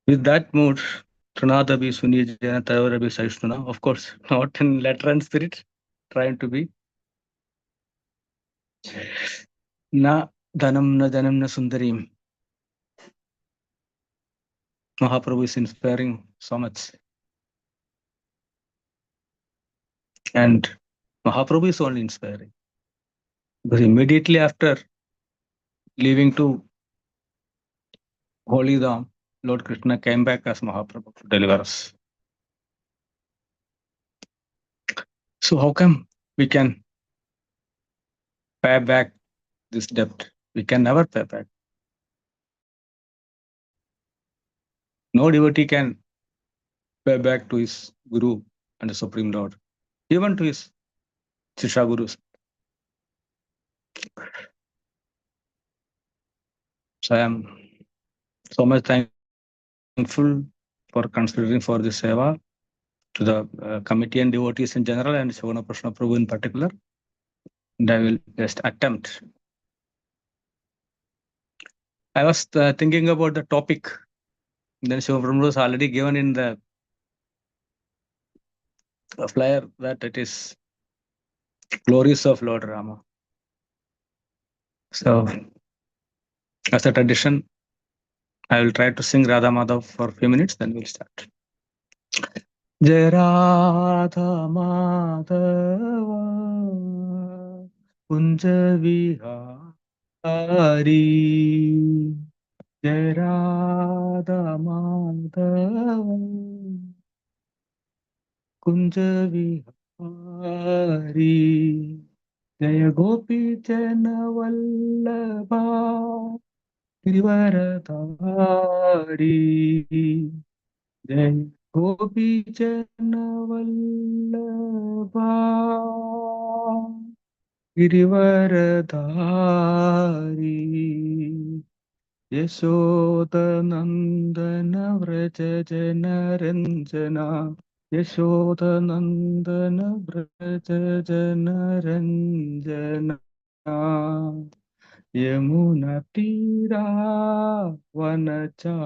With that mood, Trinadabi Sunijana Tayavarabi Saishnuna, of course, not in letter and spirit, trying to be Na Dhanam na Dhanam na Sundarim. Mahaprabhu is inspiring so much. And Mahaprabhu is only inspiring. Because immediately after leaving to Holy Dham, Lord Krishna came back as Mahaprabhu to deliver us. So how come we can pay back this debt? We can never pay back. No devotee can pay back to his Guru and the Supreme Lord, even to his Shisha Gurus. So I am so much thankful for considering for this seva to the committee and devotees in general and Shavana Prashna Prabhu in particular. And I will just attempt. I was thinking about the topic. Then Shiva Prabhu was already given in the flyer that it is Glories of Lord Rama. So as a tradition, I will try to sing Radha Madhav for a few minutes, then we'll start. Jai Radha Madhava Kunja Vihari Jai Radha Madhava Kunja Vihari Jaya Gopi Jana Vallabha Girivaradhari Jai Gopi Jana Vallabha Girivaradhari Yashodanandana Vraja Janaranjana Yashodanandana Vraja Janaranjana Yamuna Tira Vanachari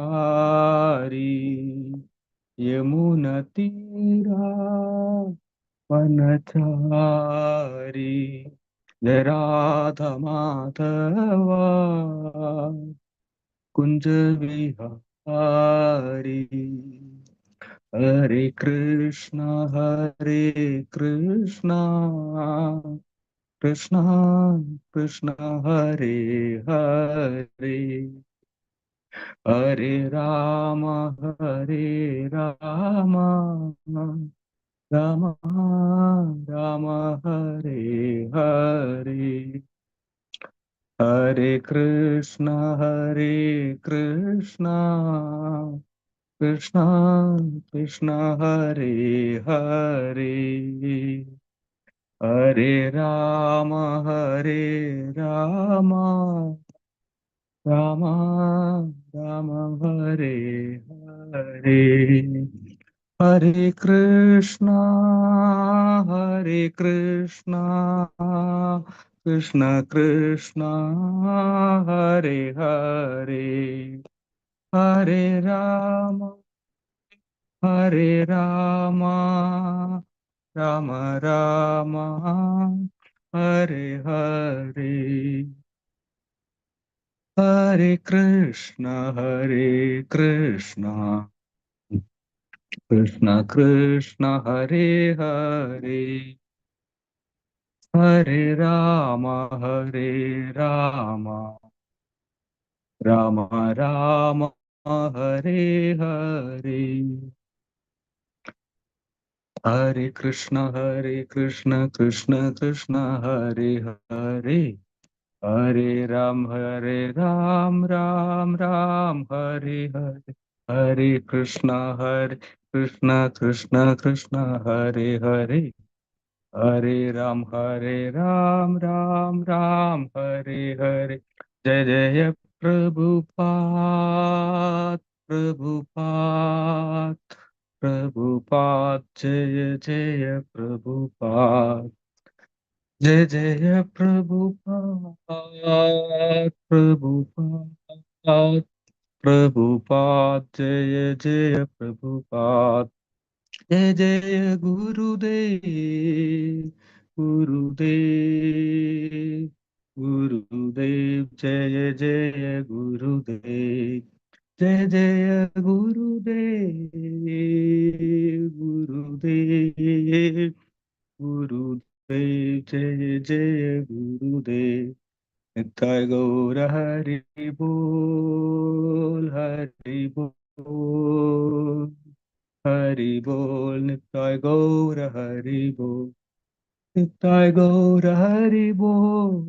Yamuna Tira Vanachari Radha Madhava Kunja Vihari Hare Krishna Krishna Krishna Hare Hare Hare Rama Rama Rama Hare Hare Hare Krishna Krishna Krishna Hare Hare Hare Rama Rama Rama Hare Hare Hare Krishna Krishna Krishna Hare Hare Hare Rama Rama Rama Hare Hare Hare Krishna Krishna Krishna Hare Hare Hare Rama Rama Rama Hare Hare Hare Krishna Krishna Krishna Hare Hare Hare Ram Ram Hare Hare Hare Krishna Krishna Hare Hare Hare Ram Ram Hare Hare Jai Jai Prabhupada Prabhupada Prabhupada Jai Jai Prabhupada Jai Jai Prabhupada Prabhupada Prabhupada, Jaya Jaya Prabhupada, Jaya Jaya Gurudev, Gurudev, Gurudev, Jaya Jaya Gurudev, Jaya Jaya Gurudev, Gurudev, Gurudev, Jaya Jaya Gurudev. Nitai Gaura Hari Bol, Hari Bol, Hari Bol, Nitai Gaura Hari Bol, Nitai Gaura Hari Bol,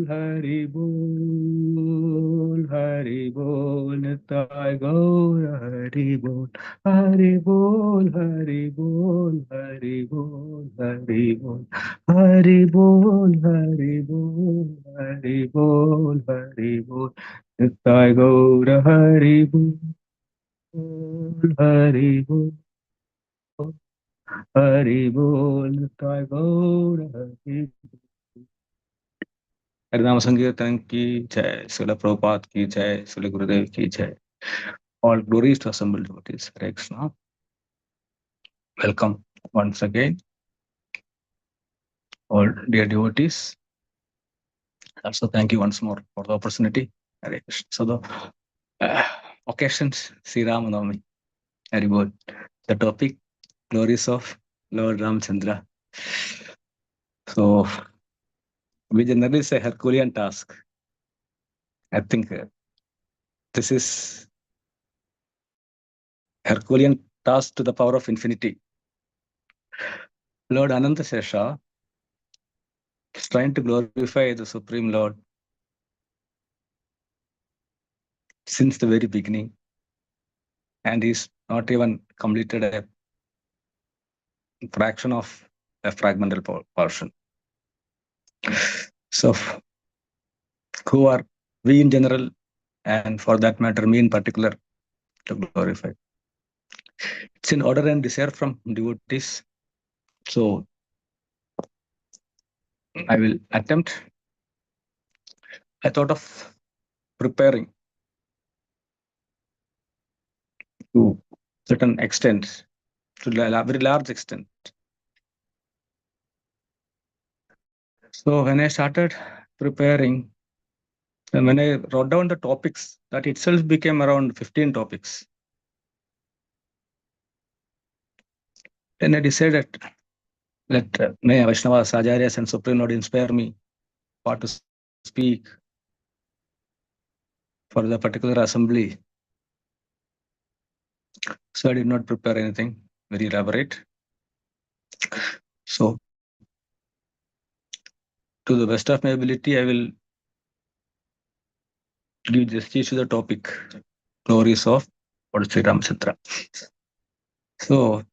Hari Bol, Hari Bol, Nitai Gaura Hari Bol, Hari Bol, Hari Bol, Hari Bol, Hari Bol. Hari Bol, Hari Bol, Hari Bol, Hari Bol. Nitai Gaura Hari Bol, Hari Bol, Hari Bol, Nitai Gaura Hari Bol. हरिनाम संकीर्तन की जय, श्रील प्रभुपाद की जय, श्रील गुरुदेव की जय. All glories to assembled devotees. Hare Krishna. Welcome once again, all dear devotees. Also, thank you once more for the opportunity. Hare Krishna. So the occasions, Sri Ramanavami. Very good. The topic, glories of Lord Ramachandra. So we generally say Herculean task. I think this is Herculean task to the power of infinity. Lord Anantasesha is trying to glorify the Supreme Lord since the very beginning, and he's not even completed a fraction of a fragmental portion. So who are we in general, and for that matter me in particular, to glorify? It's in order and desire from devotees. So I will attempt. I thought of preparing to certain extent, to a very large extent. So when I started preparing, and when I wrote down the topics, that itself became around 15 topics. Then I decided, let may Vaishnavas, Acharyas and Supreme Lord inspire me what to speak for the particular assembly. So I did not prepare anything very elaborate. So to the best of my ability, I will give justice to the topic, glories of Lord Sri Ramachandra. So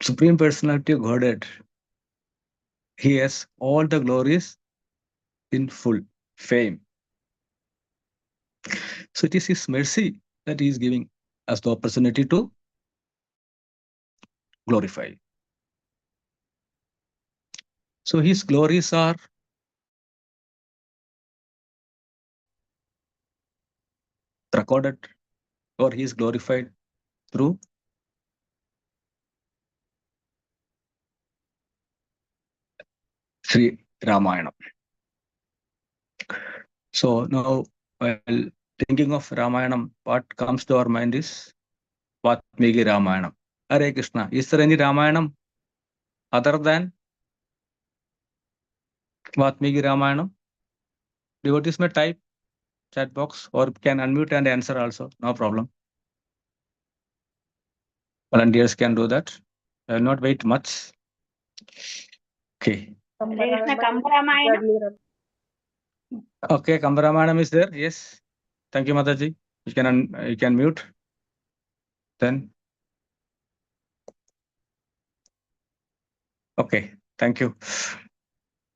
Supreme Personality of Godhead, he has all the glories in full fame. So it is his mercy that he is giving us the opportunity to glorify. So his glories are recorded, or he is glorified through Sri Ramayana. So now, while thinking of Ramayana, what comes to our mind is Vatmiki Ramayana. Hare Krishna. Is there any Ramayana other than Vatmiki Ramayana? Devotees may type chat box or can unmute and answer also. No problem. Volunteers can do that. I will not wait much. Okay. Okay, Kambaramanam is there. Yes. Thank you, Mataji. You can mute. Then. Okay. Thank you.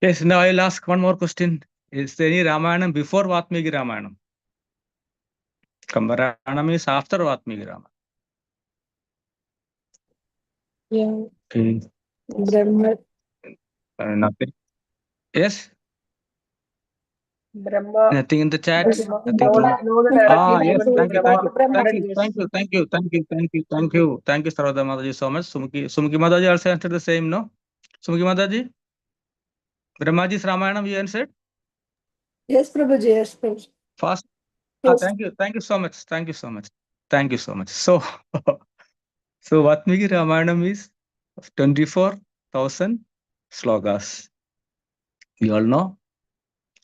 Yes. Now I'll ask one more question. Is there any Ramayana before Vatmiki Ramayana? Kambaramanam is after Vatmiki Ramayana. Yeah. Okay. Brahma. Nothing. Yes. Brahma. Nothing in the chat. Know Nothing. know the directly Yes. given to Thank you. Brahma. Thank you, Sarada Mataji, so much. Sumuki Mataji also answered the same, no? Sumuki Mataji, Brahmaji's Ramayana, you answered? Yes, Prabhuji. Yes, Prabhuji. Fast. Yes. Thank you so much. So, so Vatmiki Ramayana is 24,000 slokas. You all know,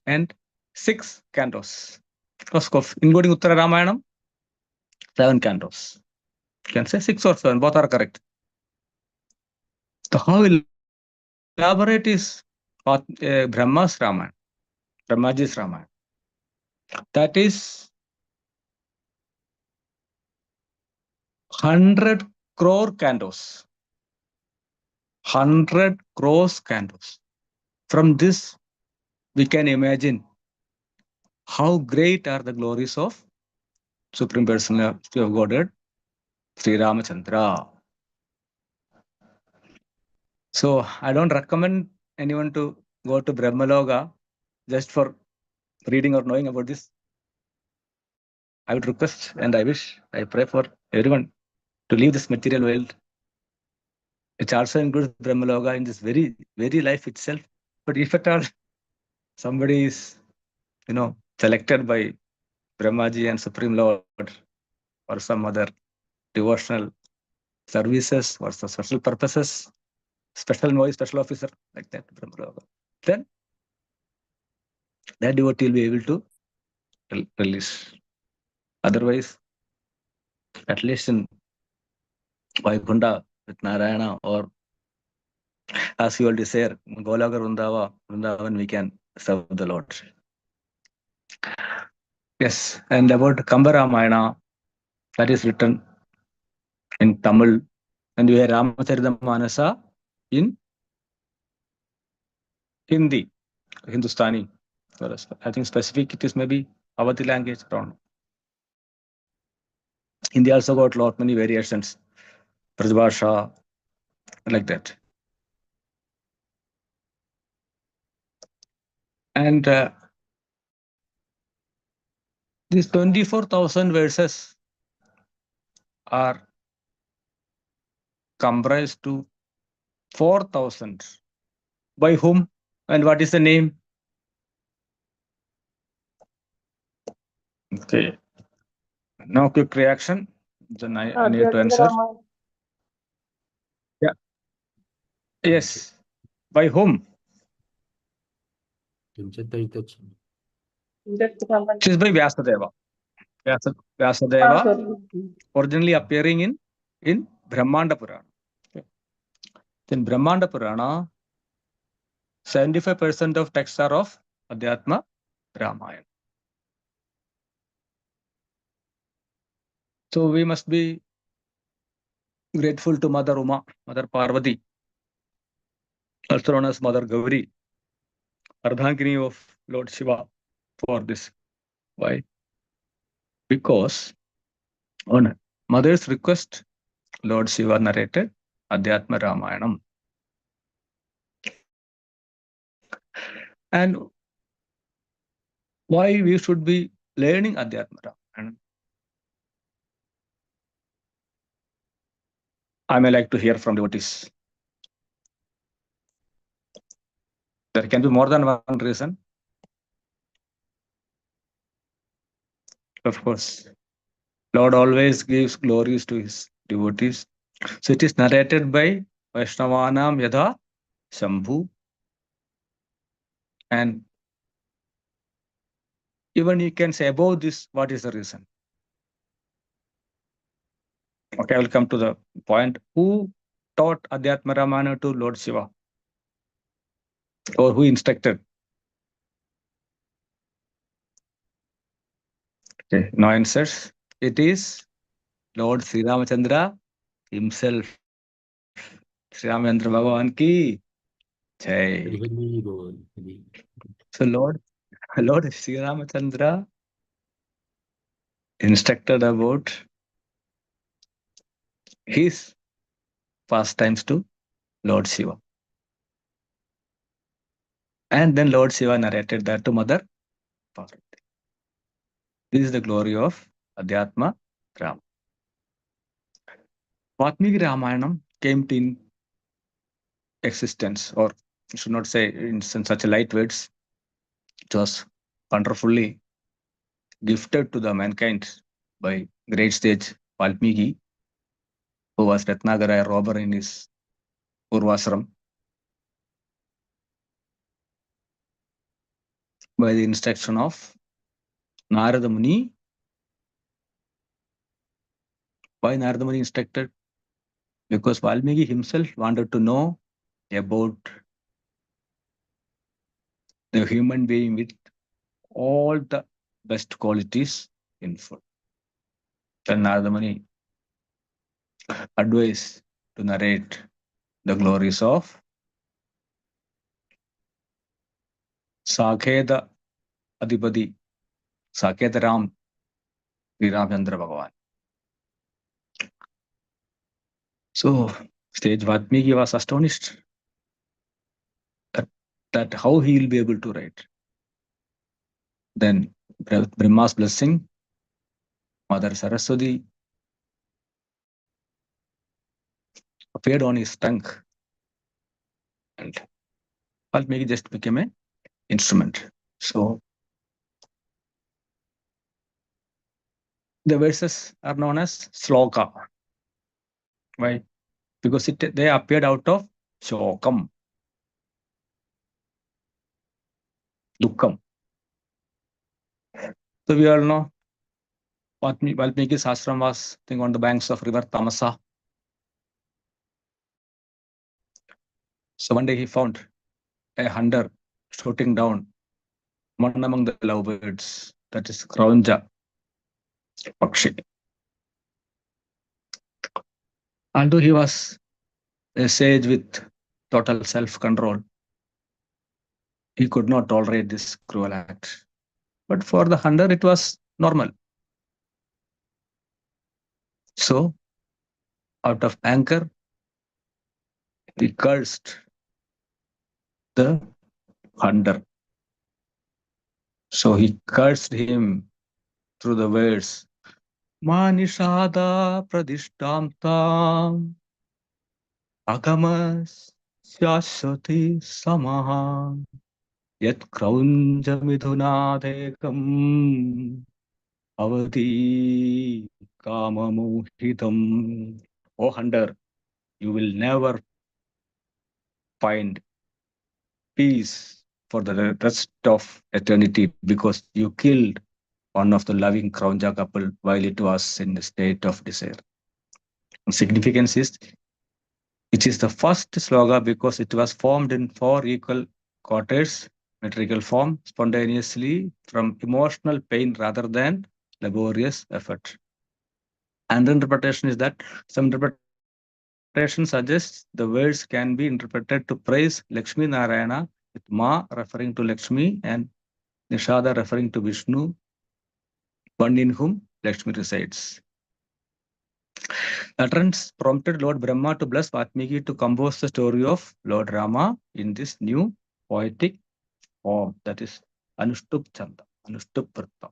and 6 cantos. Including Uttara Ramayana, 7 cantos. You can say 6 or 7, both are correct. So how elaborate is Brahma's Ramayana, Brahmaji's Ramayana? That is 100 crore cantos. 100 crores cantos. From this, we can imagine how great are the glories of Supreme Personality of Godhead, Sri Ramachandra. So I don't recommend anyone to go to Brahmaloga just for reading or knowing about this. I would request and I wish, I pray for everyone to leave this material world, which also includes Brahmaloga in this very, very life itself. But if at all somebody is, selected by Brahmaji and Supreme Lord or some other devotional services or some special purposes, special envoy, special officer, like that, Brahmaloga, then that devotee will be able to release. Otherwise, at least in Vaikunta with Narayana, or as you all desire, Golaga Vrindavan, we can serve the Lord. Yes, and about Kamba Ramayana, that is written in Tamil, and we have Ramacharitamanasa in Hindi, Hindustani. I think specific it is maybe Awadhi language around. Hindi also got lot many variations, Brajbhasha, like that. And these 24,000 verses are comprised to 4,000. By whom and what is the name? Okay. No quick reaction. Then I need to answer. Yeah. Yes. By whom? It is by Vyasadeva. Vyasadeva, originally appearing in Brahmanda Purana. Okay. In Brahmanda Purana, 75% of texts are of Adhyatma Ramayana. So we must be grateful to Mother Uma, Mother Parvati, also known as Mother Gauri, Ardhankini of Lord Shiva, for this. Why? Because on Mother's request, Lord Shiva narrated Adhyatma Ramayanam. And why we should be learning Adhyatma Ramayanam? I may like to hear from devotees. There can be more than one reason. Of course, Lord always gives glories to his devotees. So it is narrated by Vaishnavanam Yadha Shambhu. And even you can say above this, what is the reason? Okay, I will come to the point. Who taught Adhyatma Ramayana to Lord Shiva? Or who instructed? Okay, no answers. It is Lord Sri Ramachandra himself. Sri Ramachandra Bhagavan ki jai. So Lord Sri Ramachandra instructed about his pastimes to Lord Shiva. And then Lord Shiva narrated that to Mother Parvati. This is the glory of Adhyatma Rama. Vatmiki Ramayanam came to existence, or I should not say in such a light words. It was wonderfully gifted to the mankind by great sage Valmiki, who was Ratnagara, a robber in his Purvasram. By the instruction of Narada Muni. Why Narada Muni instructed? Because Valmiki himself wanted to know about the human being with all the best qualities in food. Then Narada Muni advised to narrate the glories of Sakheda Adipati, Sakheda Ram, Sri Ramachandra Bhagavan. So stage Valmiki was astonished that how he will be able to write. Then Brahma's blessing, Mother Saraswati appeared on his tongue, and Valmiki just became an instrument. So the verses are known as sloka. Why? Because they appeared out of shokam, dukkam. So we all know Valmiki's ashram was, I think, on the banks of river Tamasa. So one day he found a hunter shooting down one among the lovebirds, that is Kraunja Pakshi. Although he was a sage with total self-control, he could not tolerate this cruel act. But for the hunter, it was normal. So, out of anger, he cursed the hunter. So he cursed him through the words, Manishada Pradishtamtam Agamas Shashwati Samaha Yat Kraunja Midhunadekam Avati Kamamohitam. O hunter, you will never find peace for the rest of eternity because you killed one of the loving Kraunja couple while it was in a state of desire. Significance is it is the first sloga because it was formed in 4 equal quarters, metrical form, spontaneously from emotional pain rather than laborious effort. And interpretation is that some interpretation suggests the words can be interpreted to praise Lakshmi Narayana, with Ma referring to Lakshmi and Nishada referring to Vishnu, one in whom Lakshmi resides. The utterance prompted Lord Brahma to bless Vatmiki to compose the story of Lord Rama in this new poetic form, that is Anushtup Chanda, Anushtup Vrtta.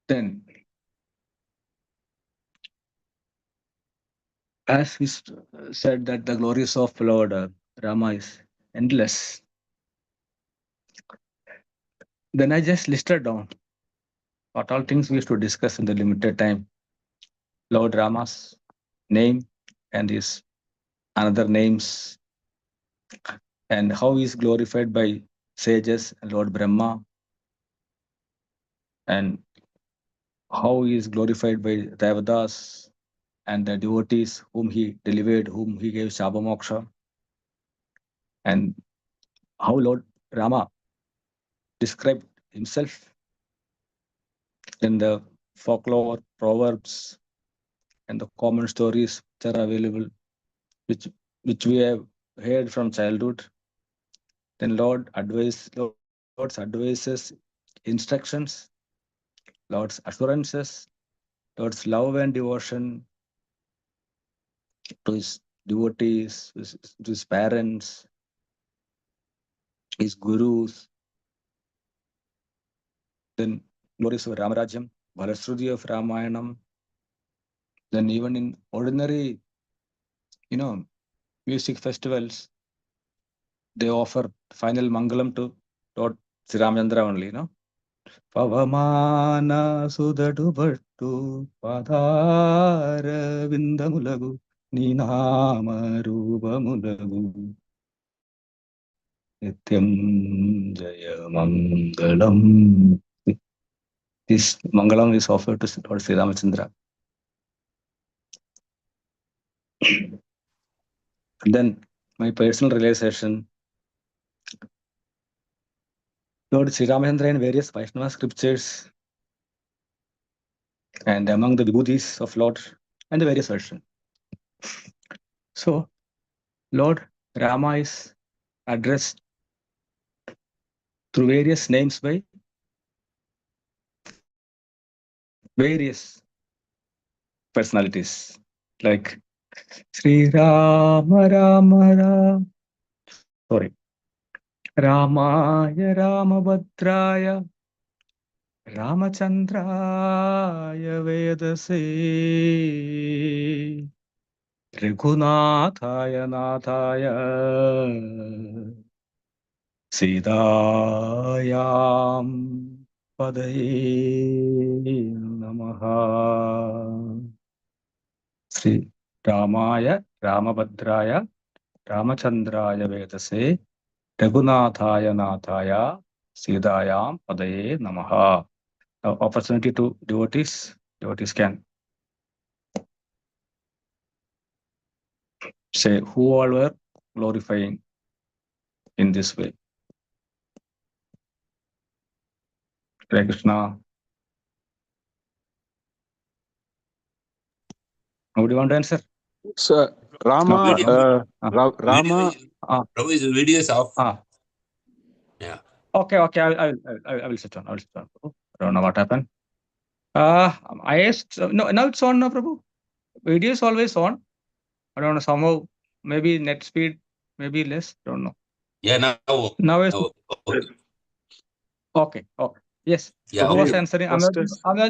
Then, as we said that the glories of Lord Rama is endless, then I just listed down what all things we used to discuss in the limited time. Lord Rama's name and his another names, and how he is glorified by sages and Lord Brahma, and how he is glorified by Devadas and the devotees whom he delivered, whom he gave Shabhamoksha, and how Lord Rama described himself in the folklore, proverbs, and the common stories that are available, which we have heard from childhood. Then Lord's advices, instructions, Lord's assurances, Lord's love and devotion to his devotees, to his parents, his gurus. Then glories of Ramarajyam, Balasruti of Ramayanam. Then even in ordinary, music festivals, they offer final Mangalam to Lord Sri Ramachandra only, Pavamana Sudadu Bhattu Padara Vindamulagu Ninama Rubamulagu Nityam Jaya Mangalam. This Mangalam is offered to Lord Sri Ramachandra. And then my personal realization, Lord Sri Ramachandra in various Vaishnava scriptures and among the vibhutis of Lord and the various versions. So, Lord Rama is addressed through various names by various personalities, like Sri Rama Rama Rama, Ramaya Ramabhadraya Ramachandraya Vedase Raghunathaya Nathaya Sitayam Padaye Namaha. Sri Ramaya Ramabhadraya Ramachandraya Vedase Raghunathaya Nathaya Sitayam Padaye Namaha. Now, opportunity to devotees can say who all were glorifying in this way. Hare Krishna. Would you want to answer? So Rama, Rama. Prabhu, his video is off. Yeah. Okay. I will sit on. I don't know what happened. I asked. No, now it's on now, Prabhu. Video is always on. I don't know. Somehow, maybe net speed, maybe less. Don't know. Yeah, now it's okay. Yes. Yeah, Who okay. was answering? Amazon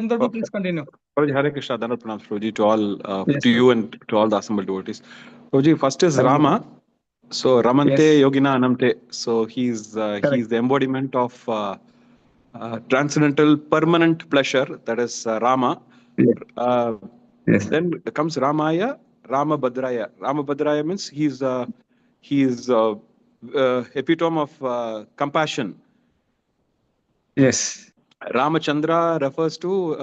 Prabhu, please continue. Hare Krishna, Dhanat Pranam, Prabhuji, to all, Yes, to you and to all the assembled devotees. Prabhuji, first is Thank you. Rama. So Ramante Yes. Yogina Anamte. So he's the embodiment of transcendental permanent pleasure. That is Rama. Yes. Yes. Then comes Ramaya, Ramabhadraya. Ramabhadraya means he is epitome of compassion. Yes. Ramachandra refers to,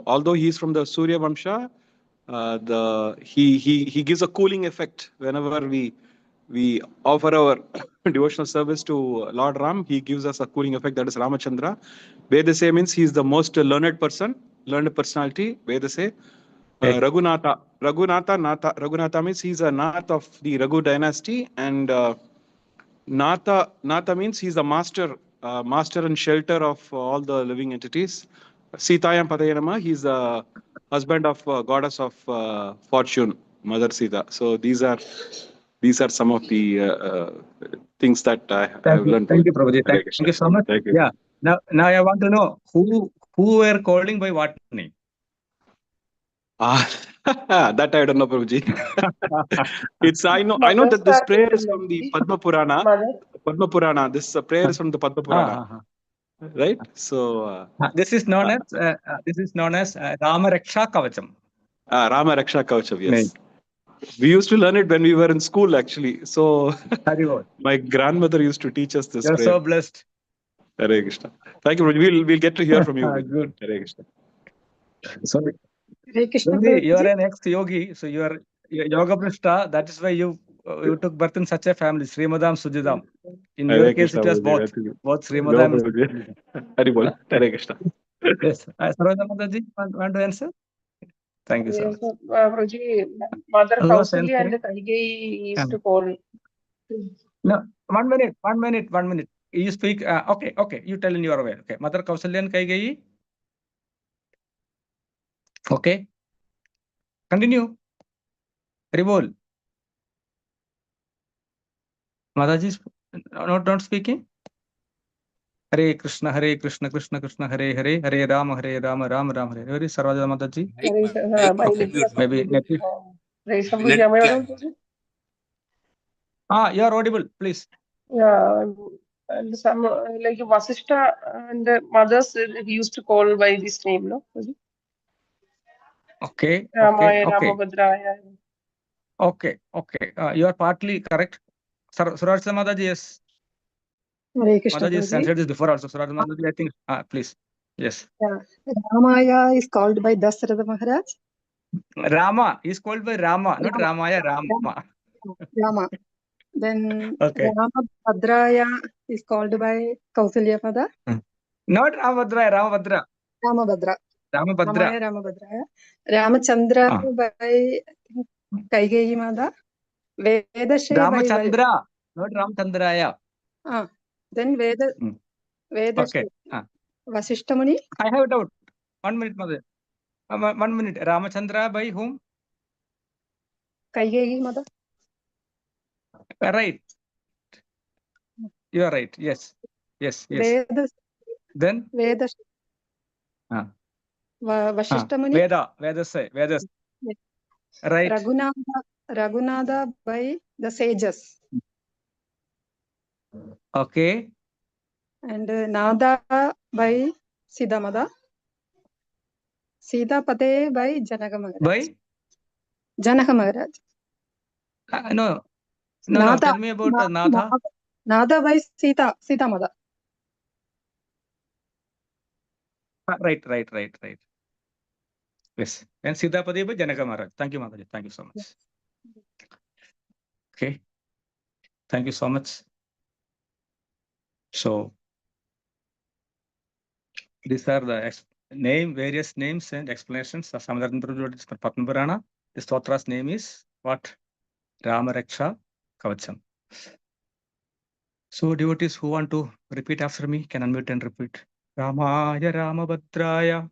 although he is from the Surya Vamsha, he gives a cooling effect whenever we offer our devotional service to Lord Ram. He gives us a cooling effect. That is Ramachandra. Vedase means he is the most learned personality. Vedase. Raghunatha means he's a Nath of the Raghu dynasty, and Natha means he's the master and shelter of all the living entities. Sitayam Padayanama, he's the husband of goddess of fortune, Mother Sita. So these are some of the things that I have learned. Thank you, Prabhuji. Thank you so much. Thank you. Yeah. Now I want to know who were calling by what name. That I don't know, Prabhuji. I know that this prayer is from the Padma Purana. Padma Purana. This prayer is from the Padma Purana. Right? So this is known as Rama Raksha Kavacham. Rama Raksha Kavacham, yes. We used to learn it when we were in school, actually. So my grandmother used to teach us this You're prayer. so blessed. Hare Krishna. Thank you, Prabhuji. We'll get to hear from you. Good. Hare Krishna. Sorry. Hare Krishna, You are an ex-yogi, so you are Yoga Prishta. That is why you took birth in such a family, Srimadam Sujidam. In your case, it was both Srimadam and Sujidam. Haribol. Hare Krishna. Yes. Sarojana Mataji, want to answer? Thank you, sir. Prabhuji, Mother Who was Kausalya and answering? Kaigeyi used to call. No, 1 minute. You speak. Okay. You tell in your way. Okay. Mother Kausalya and Kaigeyi. Okay. Continue. Revol. Mataji is not speaking. Hare Krishna, Krishna Krishna, Hare Hare, Hare Rama, Rama Rama, Hare Hare. Sarvaja Mataji. Maybe next. Prabhuji, am I audible? You are audible, please. Yeah, and some like Vasishta and the mothers used to call by this name, no? Okay. Ramaya, Ramabhadraya. Okay. You are partly correct. Sudarshana Mataji, yes. Hare Krishna, Mataji has answered this before also. Sudarshana Mataji, I think. Please. Yes. Yeah. Ramaya is called by Dasharatha Maharaj. Rama is called by Rama, not Ramaya, Rama. Rama. Then Okay. Ramabhadraya is called by Kausalya Mother. Not Ramabhadra, Ramabhadra. Ramabhadra. Ramabhadra. Ramaya, Ramabhadraya. Ramachandra by Kaigeyi Mother. Vedashe Ramachandra, not Ramachandraya. Then Vedashe. Okay. Vasishtamani. I have a doubt. 1 minute, mother. 1 minute. Ramachandra by whom? Kaigeyi Mother. Right. You are right. Yes. Then? Vedashe. Vasishtamani. Vedas. Right. Raghunatha by the sages. Okay. And Nada by Siddhamada. Sitapate by Janaka Maharaj. By? Janaka Maharaj. No. Tell me about Natha. Nada by Sitamada. Right. Yes. And Sitapati by Janaka Maharaj. Thank you, Mataji. Thank you so much. Okay. Thank you so much. So, these are the various names and explanations of Samadharana Padma Purana. The Stotra's name is what? Rama Raksha Kavacham. So, devotees who want to repeat after me can unmute and repeat. Ramaya Ramabhadraya.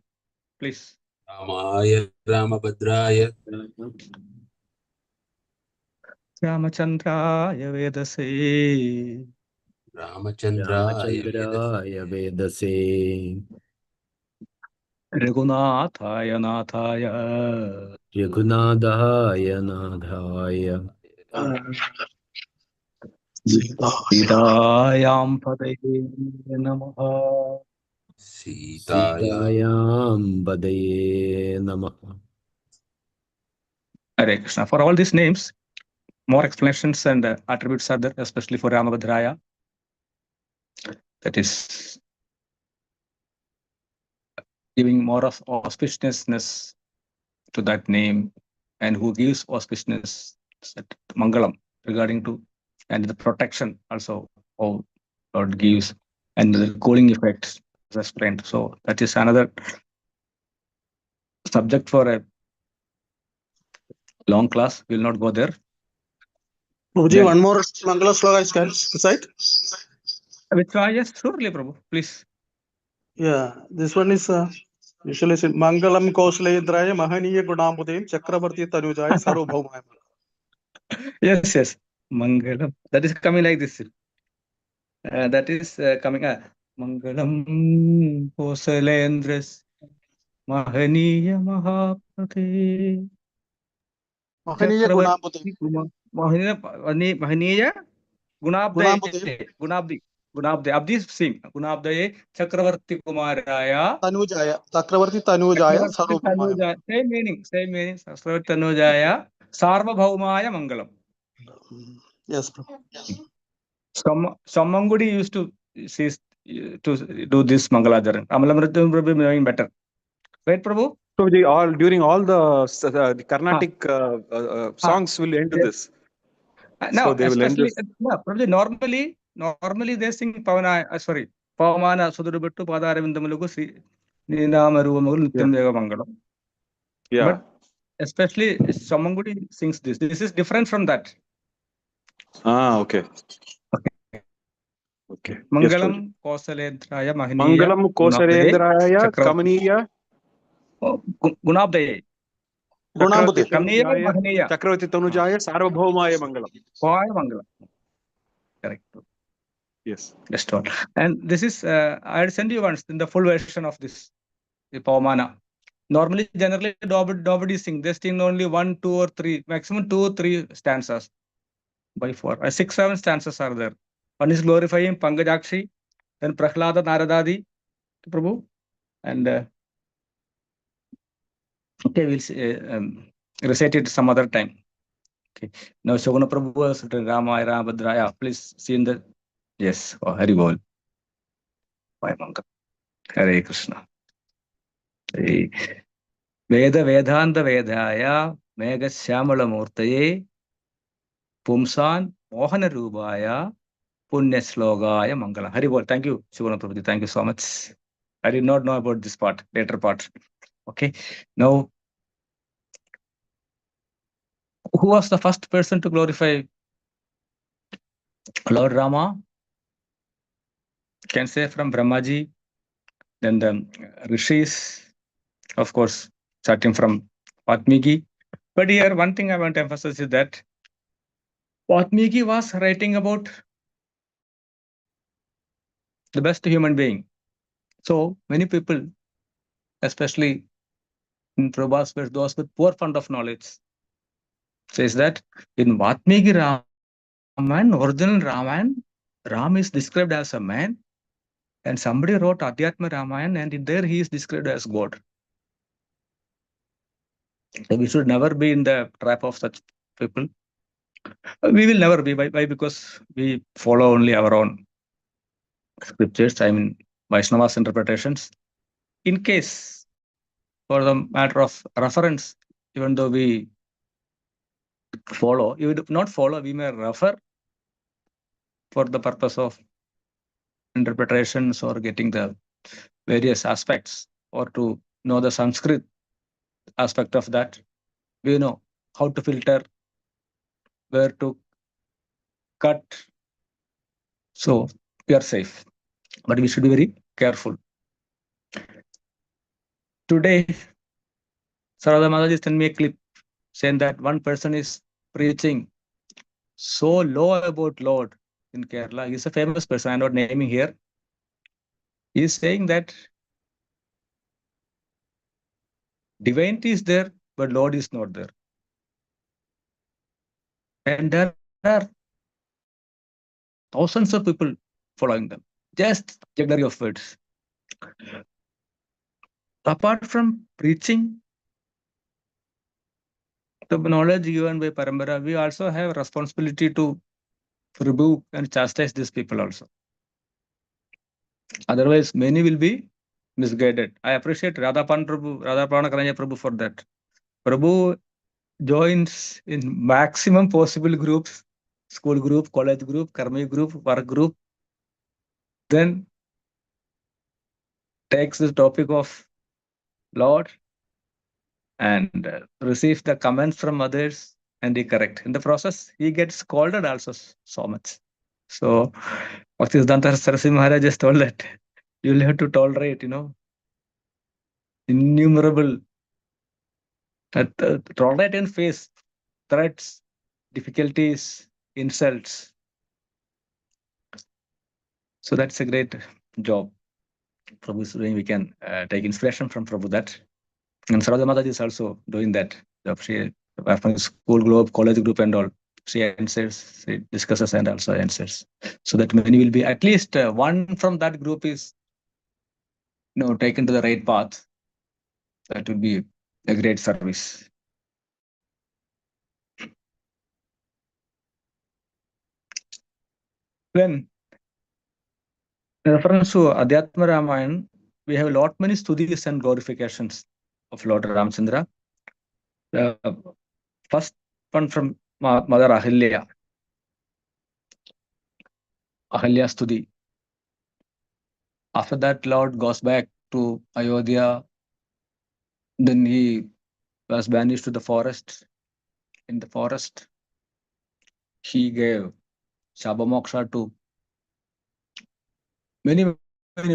Please. Ramaya Ramabhadraya. Ramachandraya Vedase. Ramachandraya Vedase. Raghunathaya Nathaya. Raghunathaya Nathaya. Sitayam Padaye Namaha. Sitayam Padaye Namaha. Hare Krishna. For all these names, more explanations and attributes are there, especially for Ramabhadraya. That is giving more of auspiciousness to that name, and who gives auspiciousness, Mangalam, regarding to, and the protection also how Lord gives, and the cooling effect is explained. So that is another subject for a long class. We will not go there. Prabhuji, one more Mangala sloka is recite. Which one? Yes, surely, Prabhu. Please. Yeah, this one is usually said Mangalam Kausalyendraya Mahaniya Gunamudayam Chakravarti Tanujaya Sarvabhaumaya. Yes. Mangalam. That is coming like this. That is coming. Mangalam Kausalendras Mahaniya Mahapate. Mahaniya Gunamudayam. Mahaniya Gunabde. Abdi Singh. Gunabdaye Chakravarti Kumaraya. Chakravarti Tanujaya Sarvabhaumaya. Same meaning. Chakravarti Tanujaya Sarvabhaumaya Mangalam. Yes, Prabhu. Sommangudi used to do this Mangalacharan. Amalamritam will be knowing better. Right, Prabhu? Prabhuji, during all the Carnatic songs will end to this. No, So they will end especially this. Prabhuji, normally they sing Pavana Sudurubettu Padaravindamugu Sri Ninamaru Nityam Deva Mangalam. Yeah. But especially Sommangudi sings this. This is different from that. Okay. Mangalam Kausalendraya Mahaniya Mangalam Kausalendraya Kamaniya Gunabdaye. Gunambudhe. Kamniya, Mahaniya. Chakravarti Tanujaya Sarvabhaumaya Mangalam. Vaya Mangalam. Correct. Yes. Just all. And this is, I'll send you once in the full version of this, the Pavamana. Normally, generally, nobody sing. They sing only 1, 2, or 3, maximum 2 or 3 stanzas. By 4. 6, 7 stanzas are there. One is glorifying Pangajakshi, then Prahlada Naradadi, Prabhu. And okay, we'll recite it some other time. Okay. Now, Shoguna Prabhu has written Ramayana, Bhadraya. Please see in the. Yes. Oh, Hari Bol. Hare Krishna. Veda Vedanta Vedaya, Mega Shyamala Murtaye, Pumsan, Mohana Rubaya, Punya Slogaya Mangala. Hari Bol. Thank you, Shoguna Prabhu. Thank you so much. I did not know about this part, later part. Okay. Now, who was the first person to glorify Lord Rama? Can say from Brahmaji, then the Rishis, of course, starting from Vatmiki. But here, one thing I want to emphasize is that Vatmiki was writing about the best human being. So many people, especially in Prabhu's verse, those with poor fund of knowledge, says that in Vatmiki Raman, original Raman, Ram is described as a man, and somebody wrote Adhyatma Ramayana, and in there he is described as God. So we should never be in the trap of such people. We will never be. Why? Because we follow only our own scriptures, I mean, Vaishnava's interpretations. In case, for the matter of reference, even though we follow, you would not follow, we may refer for the purpose of interpretations or getting the various aspects, or to know the Sanskrit aspect of that. We know how to filter, where to cut. So we are safe, but we should be very careful. Today, Sarada Mataji sent me a clip saying that one person is preaching so low about Lord in Kerala. He's a famous person, I'm not naming here. He's saying that divinity is there, but Lord is not there. And there are thousands of people following them. Just jugglery of words. Apart from preaching the knowledge given by Parambara, we also have responsibility to rebuke and chastise these people also. Otherwise, many will be misguided. I appreciate Radhapan Karanya Prabhu for that. Prabhu joins in maximum possible groups, school group, college group, karmi group, work group, then takes the topic of Lord and receives the comments from others, and he correct. In the process, he gets scolded also so much. So, Bhaktisiddhanta Saraswati Maharaj just told that you'll have to tolerate, innumerable, tolerate and face threats, difficulties, insults. So that's a great job Prabhu is doing. We can take inspiration from Prabhu that. And Sarada Mataji is also doing that. She, from school group, college group and all, she answers, she discusses and also answers. So that many will be, at least one from that group is taken to the right path. That would be a great service. Then, in reference to Adhyatma Ramayana, we have a lot many studies and glorifications of Lord Ramachandra. First one from Mother Ahilya. Ahilya Studi. After that, Lord goes back to Ayodhya. Then he was banished to the forest. In the forest, he gave Shabamoksha to many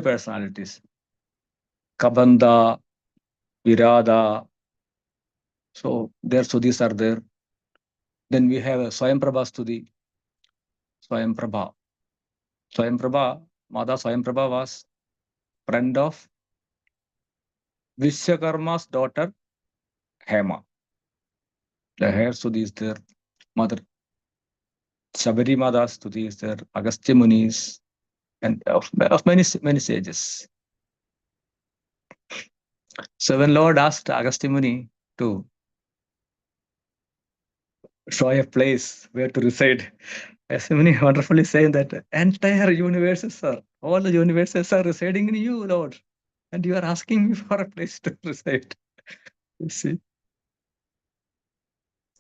personalities. Kabanda, Virada. So their Sudhis are there. Then we have a Swayamprabha Stuti. Swayamprabha. Swayamprabha, Mata Swayamprabha was friend of Vishwakarma's daughter, Hema. The hair Sudhi is there. Mother Shabari Mata Stuti is there. Agastya Munis, and of many sages. So when Lord asked Agastya Muni to show a place where to reside, Agastya Muni wonderfully saying that entire universes are, all the universes are residing in you, Lord, and you are asking me for a place to reside. You see.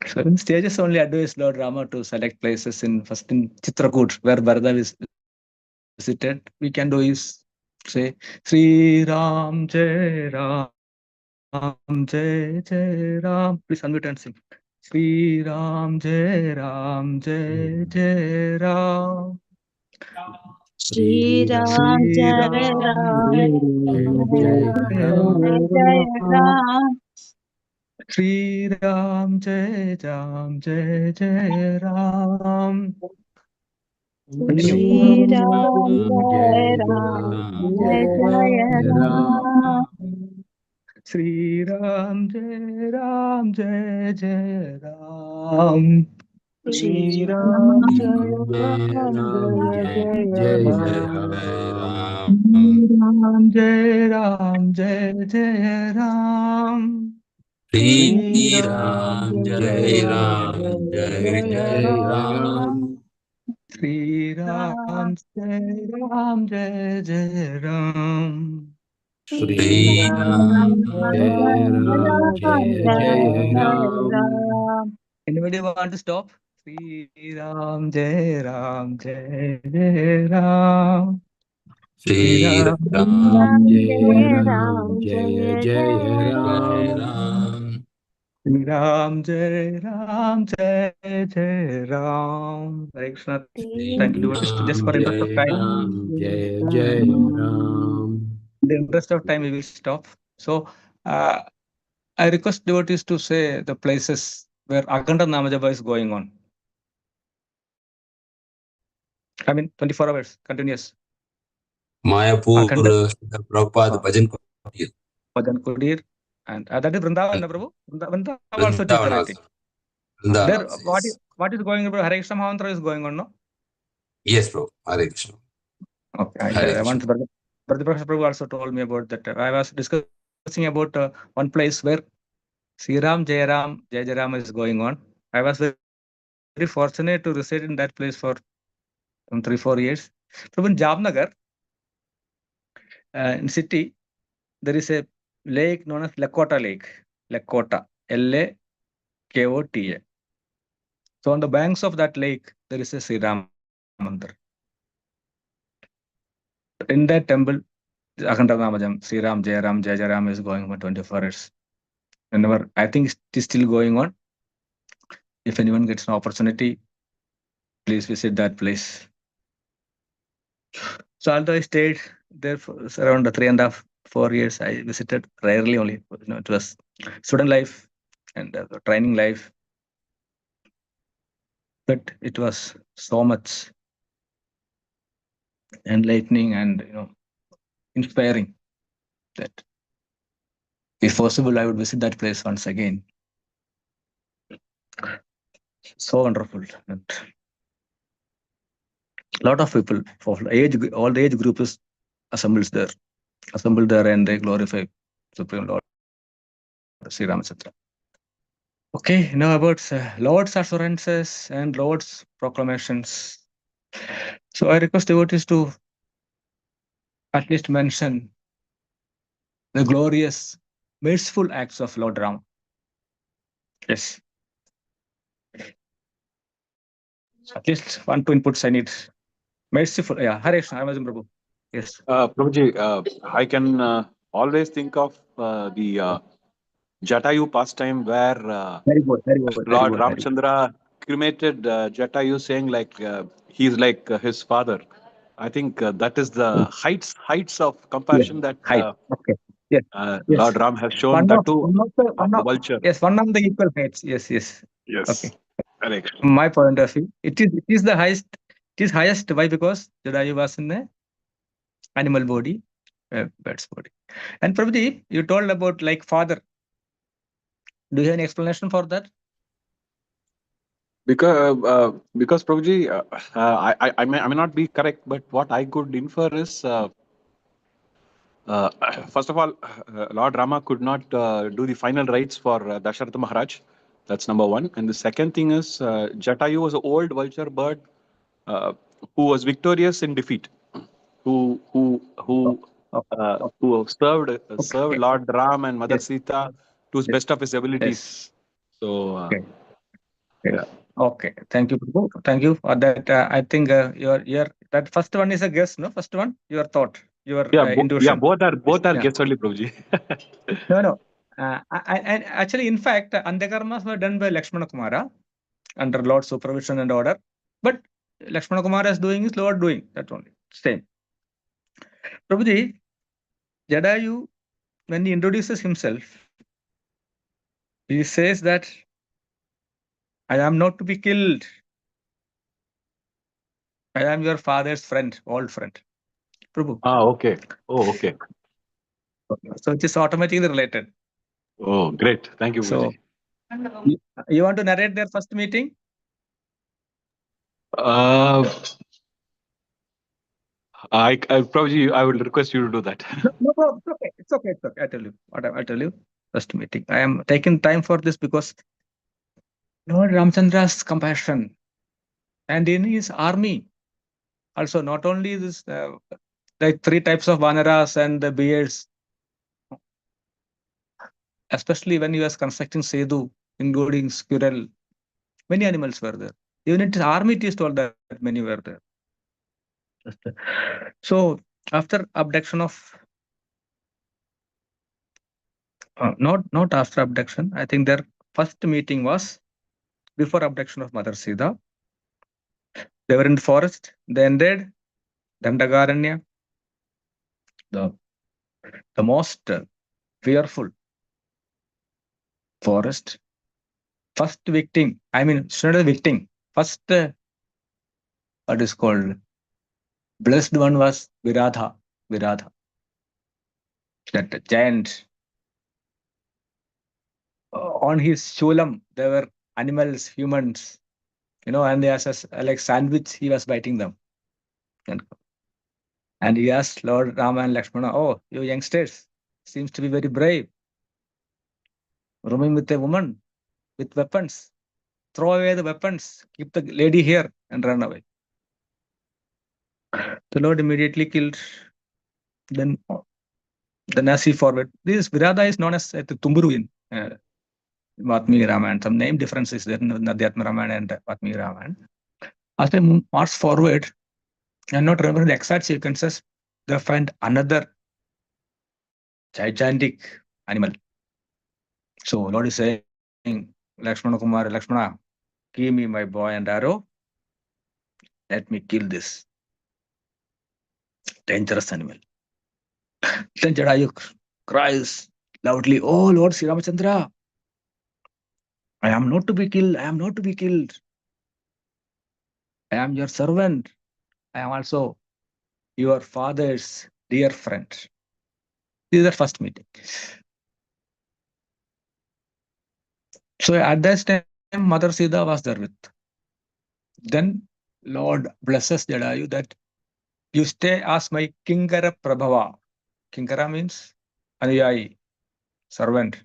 So in stages only advised Lord Rama to select places first in Chitrakoot, where Bharata is visited. We can do is say Sri Ram Jai Ram Jai Jai Ram. Please unmute and sing. Sri Ram Jai Ram Jai Jai Ram. Shri Ram Jai Ram Jai Ram. Sri Ram Jai Ram Jai Jai Ram. Shri Ram Jai Ram Jai Jai Ram. Sri Ram Jai Ram Jai Jai Ram. Shri Ram Jai Ram Jai Ram Jai Jai Ram. Shri Ram Jai Ram Jai Jai Ram. Sri Ram Jai Ram Jai Jai Ram. Shri Ram Jai Ram. Anybody want to stop? Sri Ram Jai Ram Jai Jai Ram. Shri Ram Jai Ram Jai Jai Ram. Sri Ram Jai Ram Jai Jai Ram. Hare Krishna. Thank you. Just for interest of time. Jai Jai Ram. In the interest of time, we will stop. So, I request devotees to say the places where Akhanda Namajapa is going on. I mean, 24 hours, continuous. Mayapur, Akhanda Prabhupada, Bhajan Kutir. Bhajan Kutir. And that is Vrindavan, na Prabhu? Vrindavan also Vrindavan there, I also. think. Vrindavan There, also, what yes. is going on? Hare Krishna Mahantra is going on, no? Yes, Prabhu. Hare Krishna. Okay. Hare I Krishna. once Brother Prabhu also told me about that. I was discussing about one place where Sri Ram Jai Ram Jai Jai Ram is going on. I was very fortunate to reside in that place for 3-4 years. So in Jamnagar, in city, there is a lake known as Lakota Lake. Lakota, Lakota. So on the banks of that lake, there is a Sri Ram Mandir. In that temple, Akhanda Namajam, Sri Ram Jai Ram Jai Jai Ram is going for 24 hours. Whenever I think it is still going on. If anyone gets an opportunity, please visit that place. So although I stayed there for around 3.5-4 years, I visited rarely only. It was student life and training life. But it was so much enlightening and inspiring that if possible, I would visit that place once again. So wonderful. And a lot of people, all the age groups assembled there and they glorify Supreme Lord Sri Ramachandra. Okay, now about Lord's assurances and Lord's proclamations. So I request devotees to at least mention the glorious, merciful acts of Lord Rama. Yes. At least 1-2 inputs I need. Merciful. Yeah, Hare Krishna, I was in Prabhu. Yes. Prabhuji, I can always think of the Jatayu pastime where Very good, very good, very Lord good. Very good. Ramachandra cremated Jatayu, saying like he's like his father. I think that is the heights of Yes, compassion that height. Okay. Yes. Lord Ram has shown One that of, too one of the, of one the of, vulture. yes, one of the equal heights. Yes, yes. Yes. Okay. Correct. From my point of view, it is the highest. It is highest. Why? Because Jadayu was in a animal body, bird's body. And Prabhuji, you told about like father. Do you have any explanation for that? Because Prabhuji, I may not be correct, but what I could infer is, first of all, Lord Rama could not do the final rites for Dasharatha Maharaj. That's number one. And the second thing is, Jatayu was an old vulture bird who was victorious in defeat, who served Lord Ram and Mother Yes. Sita to his best of his abilities. Yes. So, Okay. yeah. Okay. Thank you, Prabhu. Thank you for that. I think your that first one is a guess, no? First one, your thought, your intuition. Both are guess only, Prabhuji. No. And actually, in fact, Andyakarmas were done by Lakshmana Kumara under Lord's supervision and order. But Lakshmana Kumara is doing is Lord doing. That only. Same. Prabhuji, Jadayu, when he introduces himself, he says that I am not to be killed. I am your father's friend, old friend. Prabhu. Okay. Oh, okay. So it is automatically related. Oh, great. Thank you, So Prabhuji. you want to narrate their first meeting? Prabhuji, I will request you to do that. No, it's okay. I tell you. I tell you. First meeting. I am taking time for this because Lord Ramachandra's compassion and in his army also not only this like 3 types of vanaras and the bears, especially when he was constructing Sedu, including squirrel, many animals were there. Even in his army, it is told that many were there. So after abduction of not after abduction, I think their first meeting was before abduction of Mother Sita. They were in the forest. They ended Dandagaranya, the most fearful forest. First victim, I mean, it's not a victim. First, what is called blessed one was Viradha. That giant. On his shulam, there were animals, humans, and as like sandwich, he was biting them. And he asked Lord Rama and Lakshmana, oh, you youngsters seems to be very brave. Roaming with a woman with weapons. Throw away the weapons, keep the lady here and run away. The Lord immediately killed. Then as he forward, this Virada is known as the Tumburu in Vatmiki Ramayana. Some name differences there in Nadhyatma Ramayana and Vatmiki Ramayana. As they march forward, I'm not remembering the exact sequences, they find another gigantic animal. So Lord is saying, Lakshmana, give me my bow and arrow. Let me kill this dangerous animal. Then Jadayu cries loudly, oh Lord Sri Ramachandra, I am not to be killed. I am not to be killed. I am your servant. I am also your father's dear friend. This is the first meeting. So at that time, Mother Sita was there with. Then Lord blesses Jadayu that you stay as my Kinkara Prabhava. Kinkara means Anuyai, servant.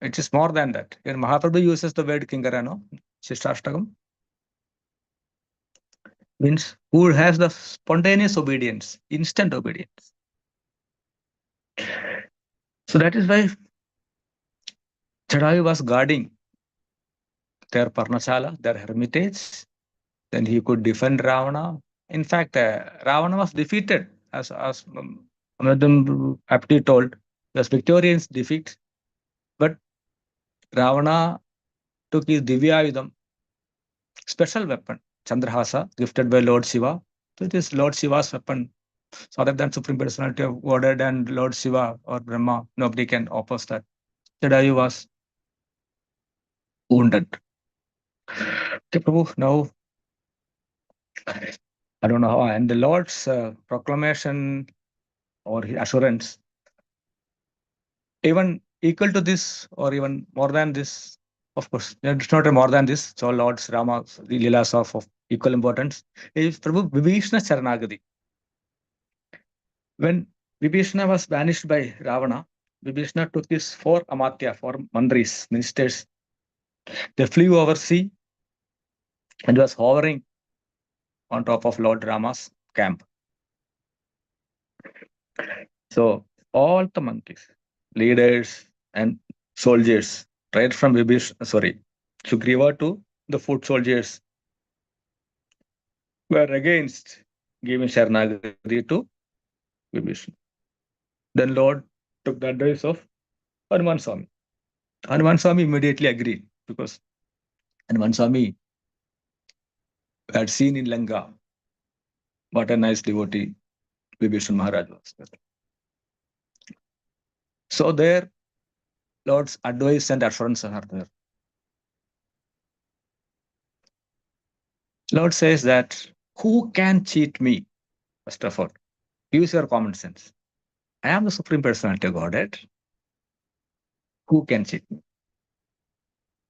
It is more than that. Here Mahaprabhu uses the word Kinkara, no? Shishtastakam. Means who has the spontaneous obedience, instant obedience. So that is why Jadayu was guarding their Parnashala, their hermitage. Then he could defend Ravana. In fact, Ravana was defeated, as Amadam aptly told. He was victorious defeat. But Ravana took his Divyayudam, special weapon, Chandrahasa, gifted by Lord Shiva. So it is Lord Shiva's weapon So other than Supreme Personality of Godhead and Lord Shiva or Brahma, nobody can oppose that. Jadayu was wounded. Okay, Prabhu, now I don't know how, and the Lord's proclamation or assurance, even equal to this or even more than this, of course, it's not a more than this. So Lord's Rama's the Leelas of equal importance is Prabhu Vibhishna Charanagati. When Vibhishna was banished by Ravana, Vibhishna took his 4 Amatya, 4 Mandris, ministers. They flew over sea and was hovering on top of Lord Rama's camp. So all the monkeys, leaders and soldiers, right from Sugriva to the foot soldiers, were against giving Sharanagati to Vibhishna. Then Lord took the advice of Hanuman Swami. Hanuman Swami immediately agreed because Hanuman Swami had seen in Lanka what a nice devotee Vibhishana Maharaj was. So there, Lord's advice and assurance are there. Lord says that who can cheat me? First of all, use your common sense. I am the Supreme Personality of Godhead. Who can cheat me?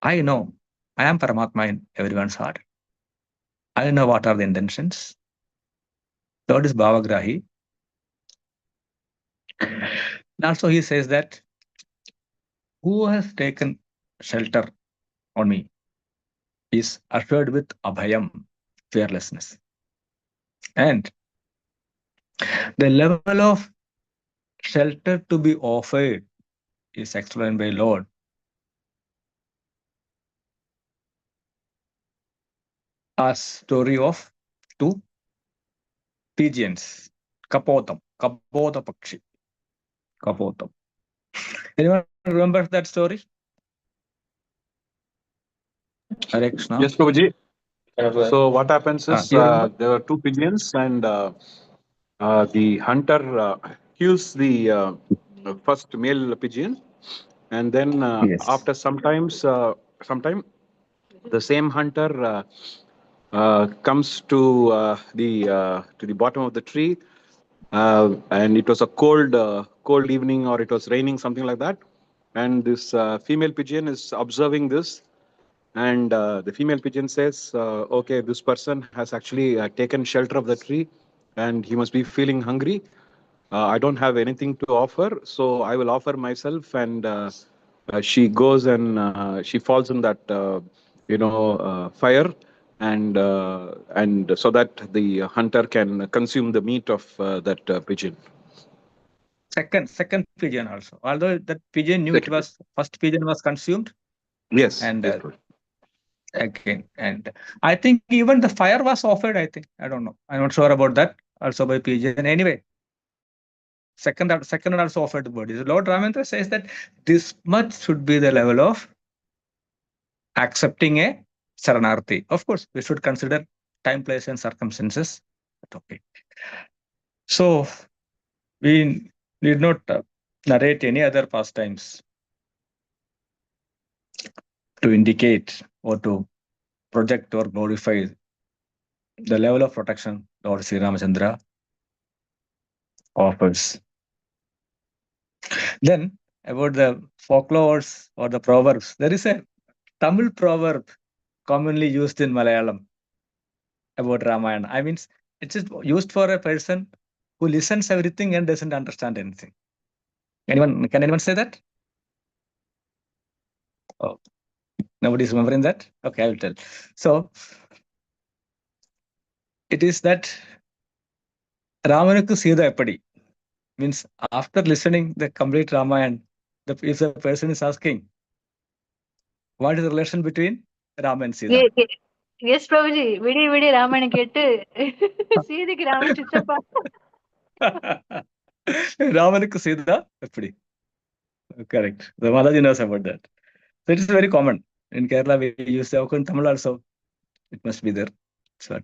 I know I am Paramatma in everyone's heart. I know what are the intentions. Lord is Bhavagrahi. And also he says that who has taken shelter on me is assured with abhayam, fearlessness. And the level of shelter to be offered is explained by Lord. A story of 2 pigeons, Kapotam Pakshi. Kapotam. Anyone remembers that story? Hare Krishna. Yes, Prabhuji. So what happens is there are 2 pigeons, and the hunter kills the first male pigeon, and then Yes. after sometime the same hunter comes to the bottom of the tree, and it was a cold evening, or it was raining, something like that. And this female pigeon is observing this, and the female pigeon says, "Okay, this person has actually taken shelter of the tree, and he must be feeling hungry. I don't have anything to offer, so I will offer myself." And she goes and she falls in that fire, and so that the hunter can consume the meat of that pigeon. Second pigeon also. Although that pigeon knew it was first pigeon was consumed. Yes. And yes, again, and I think even the fire was offered. I think I don't know. I'm not sure about that. Also by pigeon. Anyway, second one also offered the body. So Lord Ramachandra says that this much should be the level of accepting a Saranarthi. Of course, we should consider time, place, and circumstances. Okay. So we need not narrate any other pastimes to indicate or to project or glorify the level of protection Lord Sri Ramachandra offers. Then about the folklores or the proverbs, there is a Tamil proverb commonly used in Malayalam about Ramayana. I mean, it is used for a person who listens everything and doesn't understand anything. Can anyone say that? Oh, nobody's remembering that? Okay, I will tell. So it is that Ramanuku Sita Eppadi means after listening the complete Ramayana, if the person is asking, what is the relation between Rama and Sita? Yes, Prabhuji. விடி ராமாயணம் கேட்டு சீதைக்கு ராமன் சித்தப்பா. Ramanuku Sita Eppadi. Correct. The Mataji knows about that. So it is very common. In Kerala, we use the in Tamil also. It must be there. So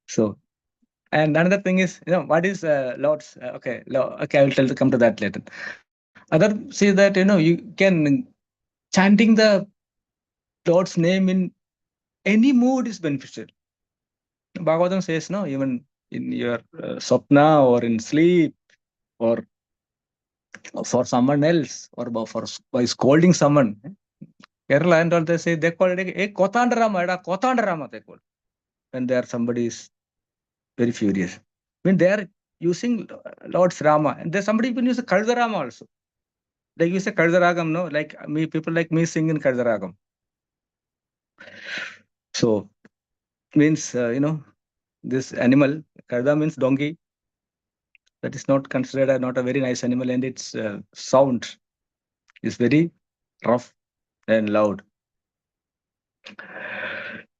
So, and another thing is, what is Lord's? Okay, okay, I will come to that later. Other say that you can chanting the Lord's name in any mood is beneficial. Bhagavatam says, no, even in your swapna or in sleep or for someone else or by scolding someone. Kerala and all they say they call it a Kotandarama, they call it. When there somebody is very furious. When they are using Lord's Rama, and there's somebody can use a Kaldarama also. They use a Kaldaragam, no, like me, people like me sing in Kaldaragam. So means this animal, Kalda means donkey. That is not considered not a very nice animal, and its sound is very rough and loud.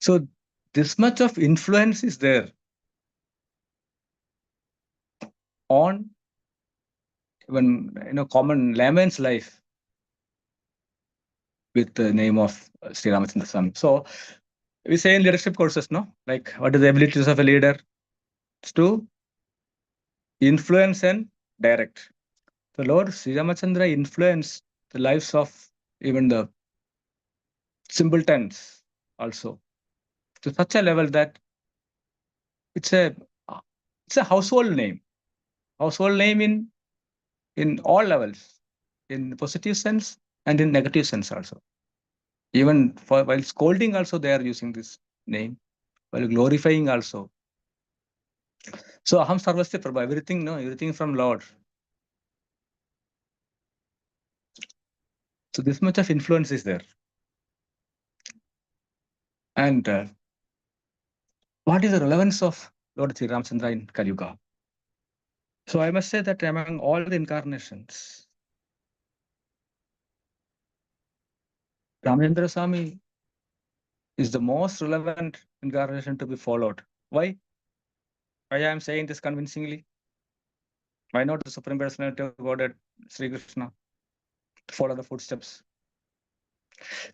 So this much of influence is there on even common layman's life with the name of Sri Ramachandra Swami. So we say in leadership courses, no, like what is the abilities of a leader? It's to influence and direct. The Lord Sri Ramachandra influenced the lives of even the simpletons also to such a level that it's a household name in all levels, in positive sense and in negative sense also. Even while scolding also they are using this name, while glorifying also. So aham sarvasya Prabhu, everything from Lord. So this much of influence is there. And what is the relevance of Lord Sri Ramachandra in Kali Yuga? So I must say that among all the incarnations, Ramachandra Swami is the most relevant incarnation to be followed. Why? Why I am saying this convincingly? Why not the Supreme Personality of Godhead, Sri Krishna, to follow the footsteps?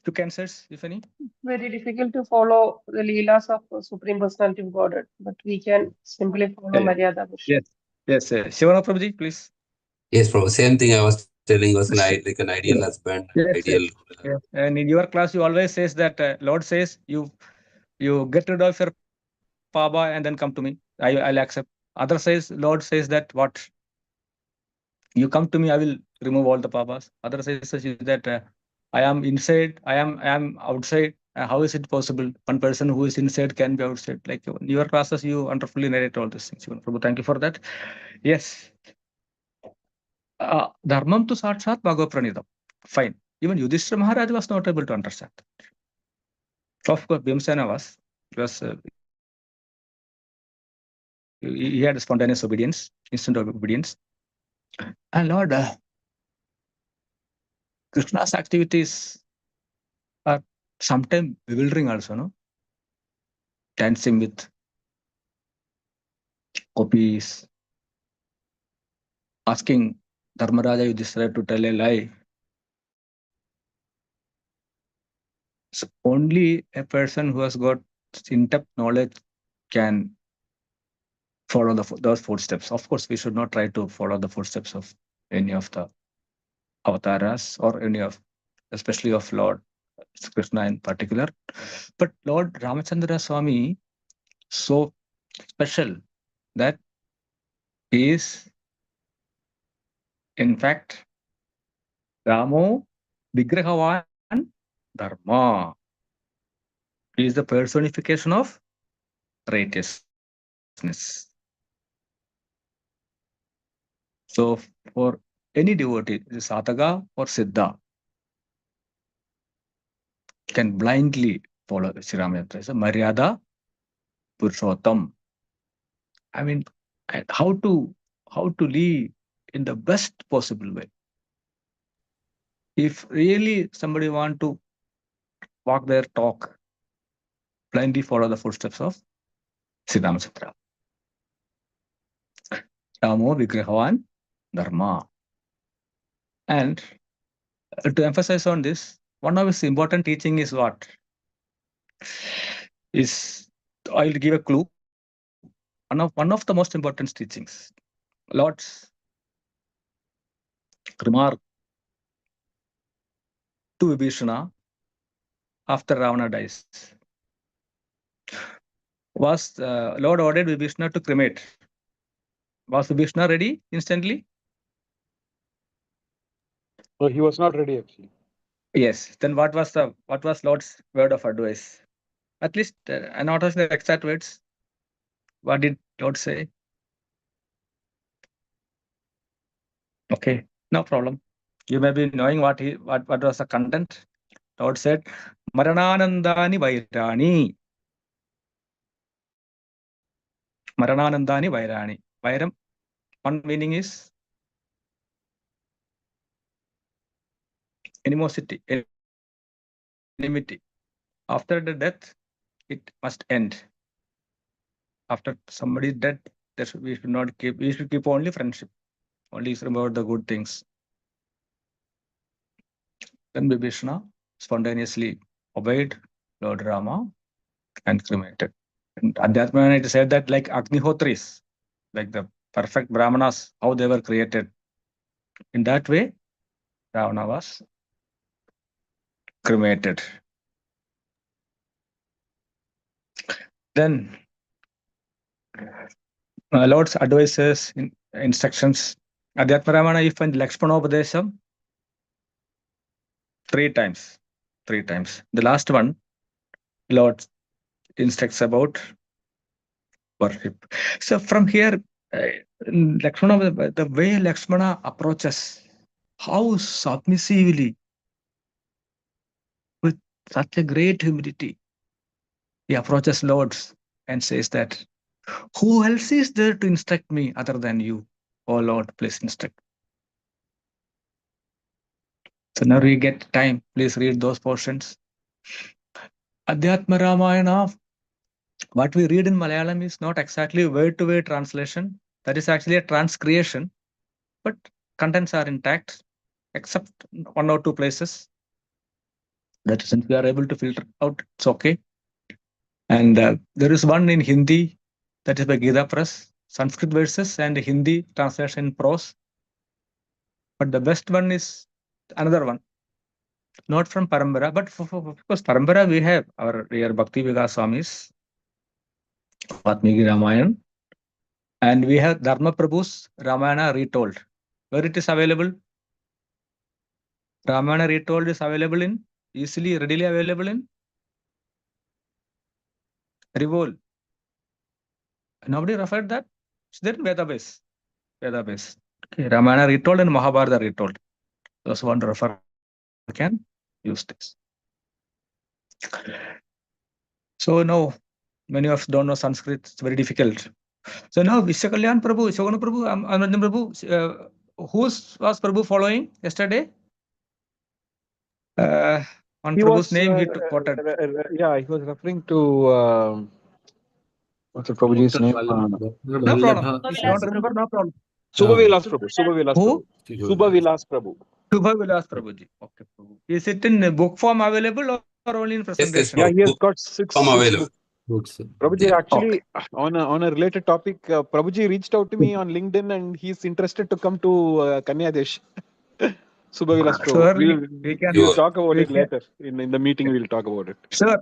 Two cancers, if any? Very difficult to follow the Leelas of Supreme Personality of Godhead, but we can simply follow Maryada Purushottam. Yes. Shivana Prabhuji, please. Yes, Prabhu. Same thing I was telling was like an ideal husband, ideal. Yes. And in your class, you always says that Lord says you get rid of your Papa and then come to me. I'll accept. Other says Lord says that what? You come to me, I will remove all the Papas. Other says that I am inside, I am outside. How is it possible? One person who is inside can be outside. Like in your classes, you wonderfully narrate all these things. Prabhu, thank you for that. Yes. Dharmam to Sakshat Bhagavad Pranidam. Fine. Even Yudhishthira Maharaj was not able to understand. Of course, Bhimsena was. He had spontaneous obedience, instant obedience. And Lord, Krishna's activities are sometimes bewildering also, no? Dancing with gopis, asking Dharmaraja Yudhishthira to tell a lie. So only a person who has got in-depth knowledge can follow those footsteps. Of course, we should not try to follow the footsteps of any of the avatars or especially of Lord Krishna in particular. But Lord Ramachandra Swami, so special that he is, in fact, Ramo Vigrahavan Dharma. He is the personification of righteousness. So for any devotee, Sataka or Siddha, can blindly follow Sri Ramachandra. It's a Maryada Purushottam. I mean, how to live in the best possible way. If really somebody want to walk their talk, blindly follow the footsteps of Sri Ramachandra. Ramo Vigrahavan Dharma. And to emphasize on this, one of his important teaching is what? I'll give a clue. one of the most important teachings. Lord's remark to Vibhishana after Ravana dies was Lord ordered Vibhishana to cremate. Was Vibhishana ready instantly? So he was not ready actually. Yes. Then what was Lord's word of advice? At least not as the exact words. What did Lord say? Okay, no problem. You may be knowing what was the content. Lord said, Marananandani Vairani. Marananandani Vairani. Vairam, one meaning is animosity, enmity. After the death, it must end. After somebody is dead, we should keep only friendship. Only remember the good things. Then Vibhishana spontaneously obeyed Lord Rama and cremated. And Adhyatma it said that like Agnihotris, like the perfect Brahmanas, how they were created. In that way, Ravana was cremated. Then Lord's advices, instructions. Adhyatma Ramana, if and Lakshmanopadesham, 3 times. 3 times. The last one, Lord instructs about worship. So from here, Lakshmana, the way Lakshmana approaches, how submissively, with such a great humility, he approaches Lord and says that, who else is there to instruct me other than you? Oh Lord, please instruct. So now we get time. Please read those portions. Adhyatma Ramayana, what we read in Malayalam is not exactly word-to-word translation. That is actually a transcreation, but contents are intact, except 1 or 2 places. That since we are able to filter out, it's okay. And there is one in Hindi, that is by Gita Press, Sanskrit verses and Hindi translation in prose. But the best one is another one, not from Parambara, but of course Parambara we have our dear Bhakti Vikas Swami's Vatmiki Ramayana, and we have Dharma Prabhu's Ramayana Retold. Where it is available? Ramayana Retold is available in, readily available in Revol. Nobody referred that? It's there in Vedabase. Vedabase. Okay, Ramayana Retold and Mahabharata Retold. Those who want to refer can use this. So now, many of us don't know Sanskrit. It's very difficult. So now Vishwakalyan Prabhu, Shogana Prabhu, Anandan Prabhu, who was Prabhu following yesterday? On Prabhu's name he quoted. Yeah, he was referring to what's the Prabhuji's name? No problem. If you don't remember, no problem. Subhavilas Prabhu. Subhavilas Who? Prabhu. Subhavilas Prabhu. Subhavilas Prabhuji. Okay, Prabhu. Is it in book form available or only in presentation? Yeah, he has got six available. books. Prabhuji, actually, on a related topic, Prabhuji reached out to me on LinkedIn and he's interested to come to Kanyadesh. Subhavilas Prabhu. Sure, We'll talk about it later. In the meeting, we'll talk about it. Sure.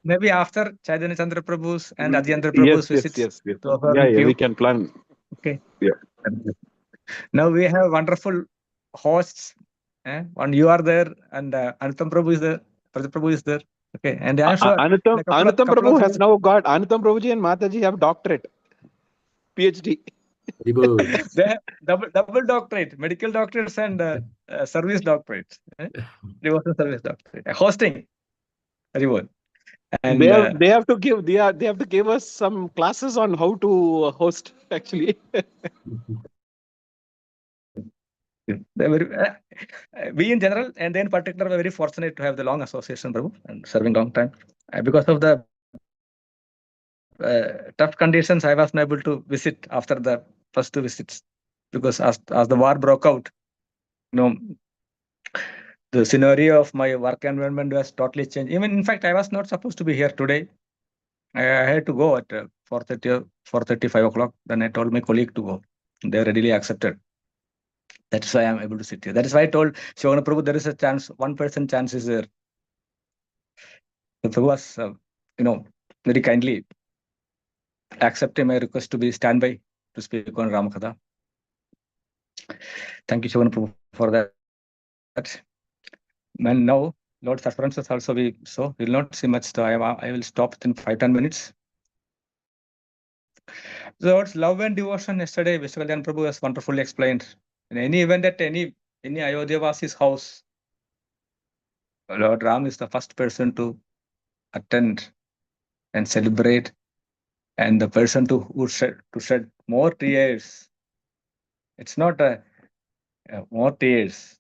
Maybe after Chaitanya Chandra Prabhu's and Adyantara Prabhu's visits. Yes. Yeah, we can plan. Okay. Yeah. Now we have wonderful hosts. One you are there, and Anutam Prabhu is there. Prajit Prabhu is there. Okay, and I'm sure Anutam Prabhu has now got Anutam Prabhuji and Mataji have doctorate, PhD. They have double doctorate, medical doctorates and service doctorates. Devotional service doctorate. Hosting. Very well. And they have to give us some classes on how to host actually. We in general and then particular were very fortunate to have the long association, Prabhu, and serving long time. Because of the tough conditions, I was not able to visit after the first 2 visits, because as the war broke out, the scenario of my work environment was totally changed. Even in fact, I was not supposed to be here today. I had to go at 4:30 or 4:30, 5 o'clock. Then I told my colleague to go. They readily accepted. That's why I'm able to sit here. That is why I told Shogana Prabhu there is a chance, 1% chance is there. The Prabhu was, very kindly accepting my request to be standby to speak on Ramakatha. Thank you, Shogana Prabhu, for that. And now, Lord's assurances also be so. Will not see much. So I will stop within 5-10 minutes. Lord's love and devotion yesterday, Vishwakalyan Prabhu has wonderfully explained. In any event at any Ayodhyavasi's house, Lord Ram is the first person to attend and celebrate, and the person who shed more tears. It's not more tears.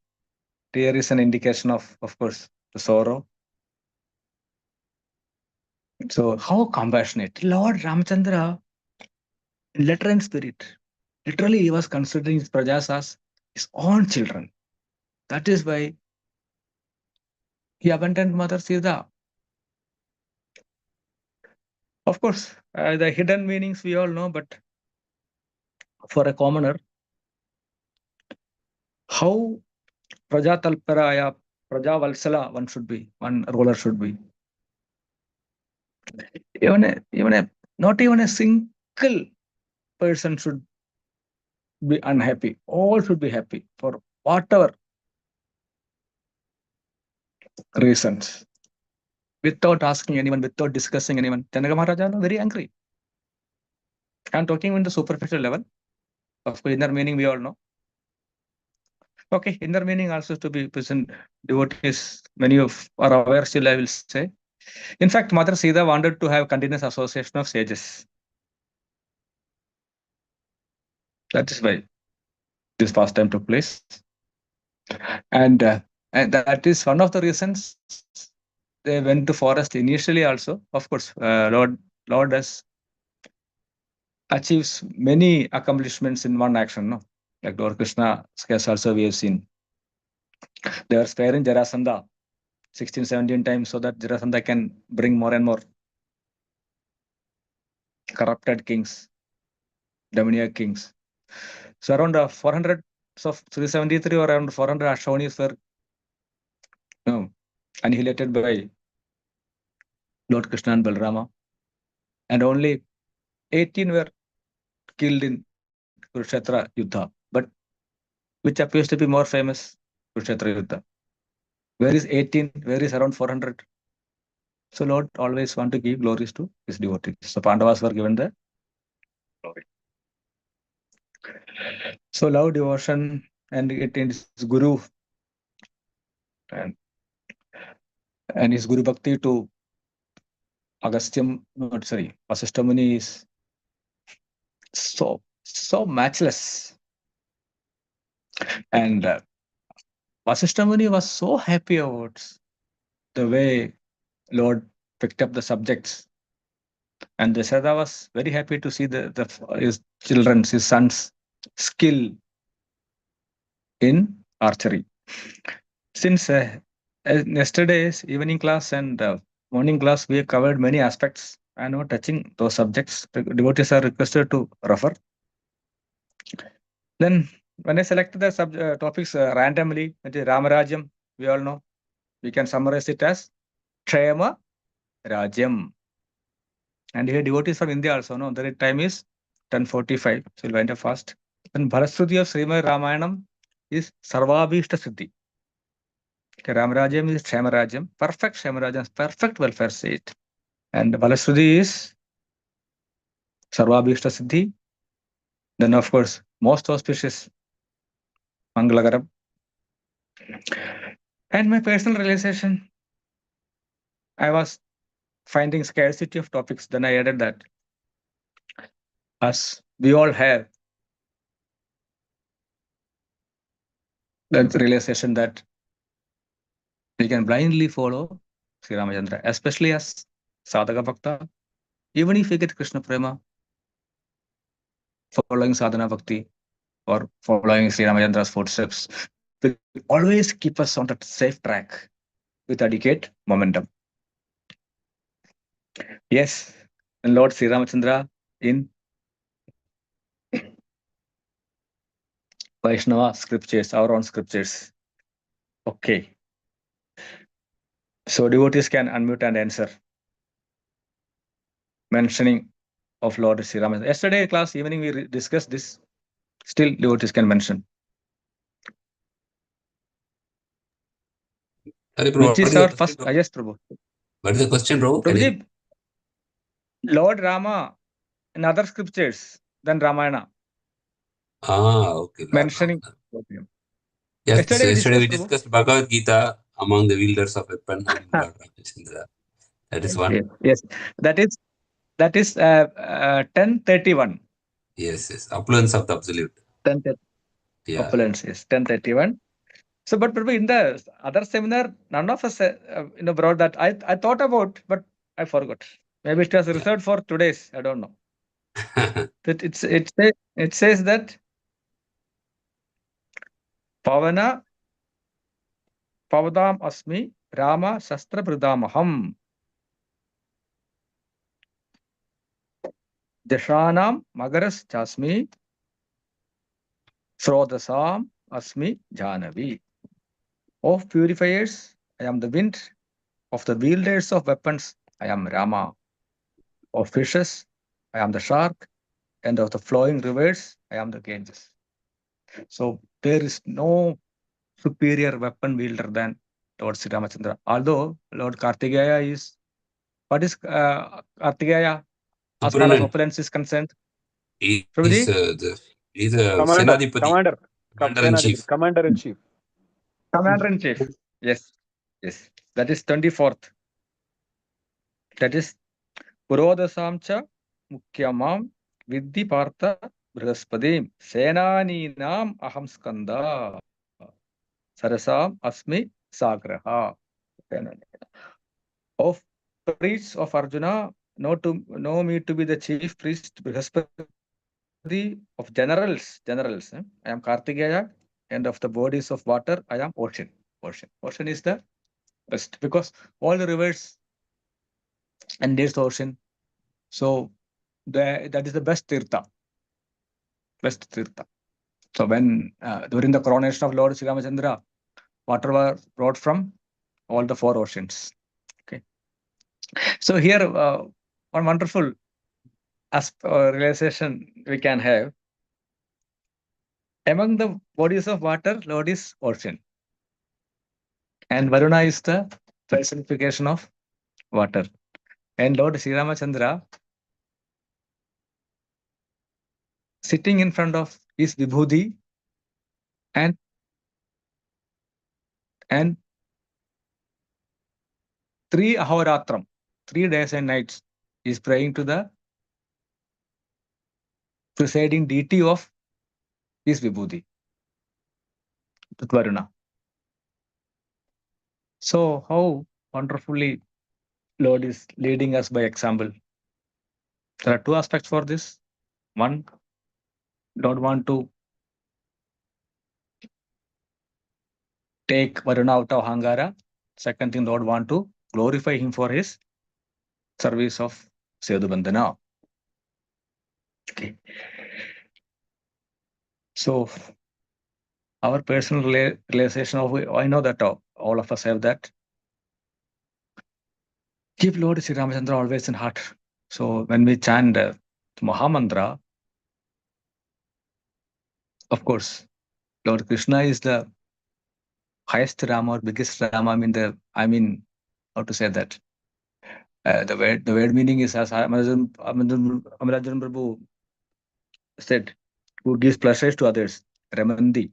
Tear is an indication of course, the sorrow. So how compassionate Lord Ramachandra, letter and spirit. Literally, he was considering his prajas as his own children. That is why he abandoned Mother Sita. Of course, the hidden meanings we all know, but for a commoner, how Prajatalparaya, Prajavalsala one should be, one ruler should be. Not even a single person should be unhappy. All should be happy for whatever reasons. Without asking anyone, without discussing anyone. Janaka Maharaja was very angry. I'm talking on the superficial level. Of course, inner meaning we all know. Okay, inner meaning also to be present. Devotees, many of are aware still, I will say. In fact, Mother Sita wanted to have continuous association of sages. That is why this pastime took place. And that is one of the reasons they went to forest initially also. Of course, Lord has achieves many accomplishments in one action, no? Like Lord Krishna's case also we have seen. They were sparing Jarasandha 16, 17 times so that Jarasandha can bring more and more corrupted kings, demoniac kings. So around 400 of 373 or around 400 Ashwanis were annihilated by Lord Krishna and Balrama. And only 18 were killed in Kurukshetra Yuddha. But which appears to be more famous? Kurukshetra Yuddha. Where is 18? Where is around 400? So Lord always want to give glories to his devotees. So Pandavas were given the glory. So love, devotion, and it is Guru and his Guru Bhakti to Vasishtha Muni is so matchless. And Vasishtha Muni was so happy about the way Lord picked up the subjects. And Dasharatha was very happy to see his children's, his sons' skill in archery. Since yesterday's evening class and morning class, we have covered many aspects. I know touching those subjects, the devotees are requested to refer. Then when I selected the topics randomly, Ramarajyam, we all know, we can summarize it as Kshema Rajyam. And here devotees from India also know the time is 10:45, so we'll wind up fast. And Bharashruti of Srimad Ramayanam is Sarvabhishta Siddhi. Ramarajyam is Kshemarajyam, perfect Kshemarajyam, perfect welfare state. And Balashruti is Sarvabhishta Siddhi. Then, of course, most auspicious Mangalagaram. And my personal realization, I was finding scarcity of topics. Then I added that as we all have that realization that we can blindly follow Sri Ramachandra, especially as Sadhaka Bhakta, even if we get Krishna Prema, following Sadhana Bhakti or following Sri Ramachandra's footsteps will always keep us on that safe track with adequate momentum. Yes, and Lord Sri Ramachandra in Vaishnava scriptures, our own scriptures. Okay. So devotees can unmute and answer. Mentioning of Lord Sri Ramachandra. Yesterday class evening we discussed this. Still devotees can mention. Sorry, Prabhu, Which what is is the our question, first? Prabhu? Yes, Prabhu. What is the question, Prabhu? Can you- Prabhuji, Lord Rama in other scriptures than Ramayana Okay, Lord mentioning. Rama. Okay. Yes, Yesterday we yesterday we discussed, Prabhu. discussed Bhagavad Gita among the wielders of weapon and Lord Ramachandra. That is one. Yes, that is 1031. Yes. Affluence of the absolute. 1031. Yeah. Opulence, yes, 1031. So, but Prabhu, in the other seminar, none of us, brought that. I thought about, but I forgot. Maybe it was reserved for today's. I don't know. That it says that Pavana Pavadam Asmi Rama Shastra Pradamaham Jashanam Magaras Chasmi Srodasam Asmi Janavi. Of purifiers, I am the wind. Of the wielders of weapons, I am Rama. Of fishes, I am the shark. And of the flowing rivers, I am the Ganges. So there is no superior weapon wielder than Lord Sri Ramachandra. Although Lord Kartikeya is, what is Kartikeya as far as Superman. opulence is concerned? He's Prabhuji? a Commander, Senadipati, commander, Commander-in-Chief. commander in chief. Commander in chief. Yes. That is 24th. That is Purodasamcha Mukyamam Vidhi Partha Brahaspadim Senaninam Aham Skanda Sarasam Asmi Sagraha. Of priests of Arjuna, know me to be the chief priest Brihaspati of generals. I am Kartikeya, and of the bodies of water, I am ocean. Ocean is the best because all the rivers and there's the ocean. So that is the best tirtha. So when during the coronation of Lord Sri Ramachandra, water was brought from all the four oceans. Okay. So here one wonderful realization we can have. Among the bodies of water, Lord is ocean. And Varuna is the personification of water. And Lord Sri Ramachandra sitting in front of his Vibhuti and 3 ahoratram, 3 days and nights, is praying to the presiding deity of his Vibhuti, Varuna. So how wonderfully Lord is leading us by example. There are 2 aspects for this. One, Lord want to take Varuna out of Hangara. Second thing, Lord want to glorify him for his service of Sedu Bandhana. Okay. So our personal realization of, I know that all of us have that. Keep Lord Sri Ramachandra always in heart. So when we chant Mahamantra, of course, Lord Krishna is the highest Rama or biggest Rama. I mean, how to say that? The word meaning is as Amarajan Prabhu said, who gives pleasures to others. Ramandi,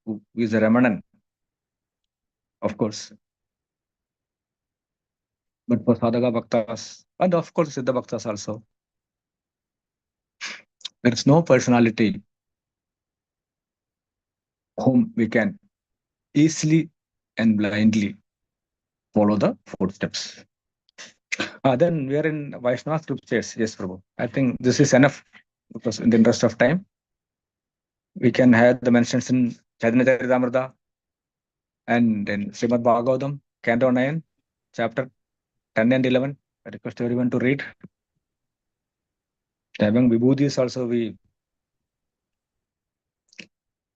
who is a Ramanan, of course. But for Sadhaka Bhaktas, and of course Siddha Bhaktas also, there is no personality whom we can easily and blindly follow the footsteps. Then we are in Vaishnava scriptures. Yes, Prabhu. I think this is enough because in the interest of time, we can have the mentions in Chaitanya Charitamrita and then Srimad Bhagavatam, Canto 9, chapter 10 and 11. I request everyone to read. Among Vibhudis also we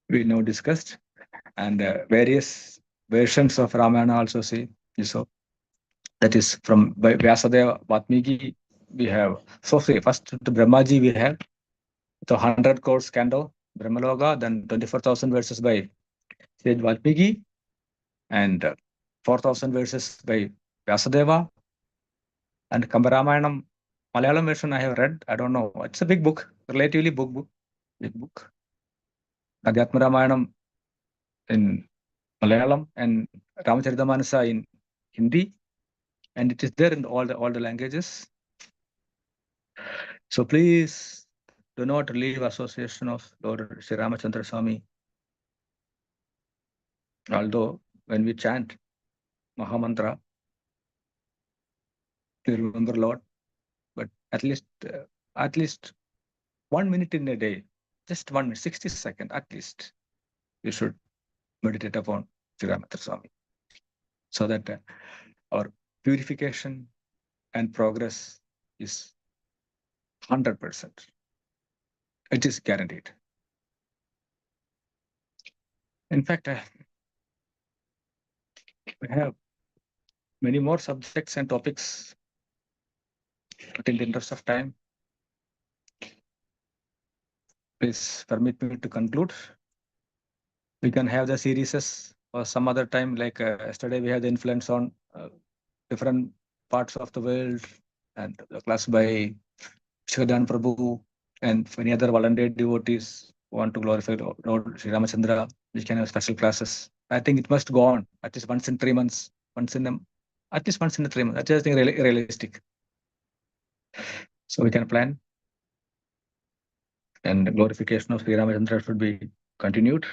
now discussed, and various versions of Ramayana also see. So that is from by Vyasadeva, Vatmiki. We have first to Brahmaji we have the 100 crores canto Brahmaloka, then 24,000 verses by Sage Vatmiki, and 4,000 verses by Vyasadeva, and Kambaramayanam Malayalam version I have read. I don't know. It's a big book, relatively big book. Adhyatma Ramayanam in Malayalam and Ramachandra in Hindi, and it is there in all the languages. So please do not leave association of Lord Sri Ramachandra Swami. Although when we chant Mahamantra, we remember Lord, but at least 1 minute in a day, just 1 minute, 60 seconds at least, you should meditate upon Sri Ramachandra Swami, so that our purification and progress is 100%. It is guaranteed. In fact, we have many more subjects and topics, but in the interest of time, please permit me to conclude. We can have the series or some other time, like yesterday we had the influence on different parts of the world, and the class by Shridan Prabhu and many other volunteer devotees who want to glorify Lord Sri Ramachandra. We can have special classes. I think it must go on at least once in 3 months, at least once in 3 months. That's just realistic. So we can plan, and the glorification of Sri Ramachandra should be continued.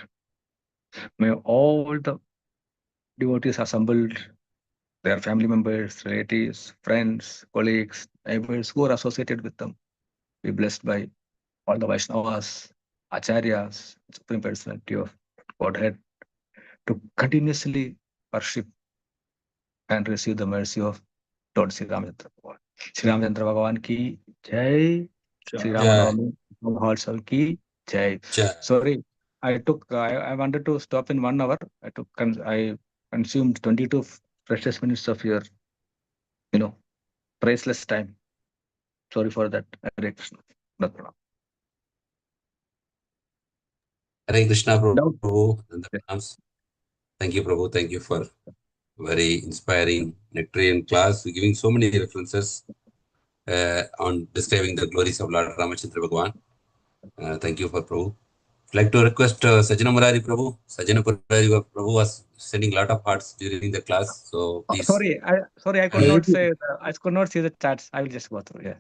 May all the devotees assembled, their family members, relatives, friends, colleagues, neighbors who are associated with them, be blessed by all the Vaishnavas, Acharyas, Supreme Personality of Godhead, to continuously worship and receive the mercy of Lord Sri Ramachandra Bhagavan. Sri Ramachandra Bhagavan ki Jai. Sri Ramanavami Mahotsav ki Jai. Sorry, I wanted to stop in 1 hour. I consumed 22 precious minutes of your, priceless time. Sorry for that. Hare Krishna. Hare Krishna, Doubt? Prabhu. Thank you, Prabhu. Thank you for very inspiring nectarian class. We're giving so many references on describing the glories of Lord Ramachandra Bhagavan. Thank you for Prabhu. I'd like to request Sajjana Murari Prabhu. Sajjana Murari Prabhu was sending a lot of hearts during the class. So please. Sorry, I could not say. I could not see the chats. I will just go through. Yeah.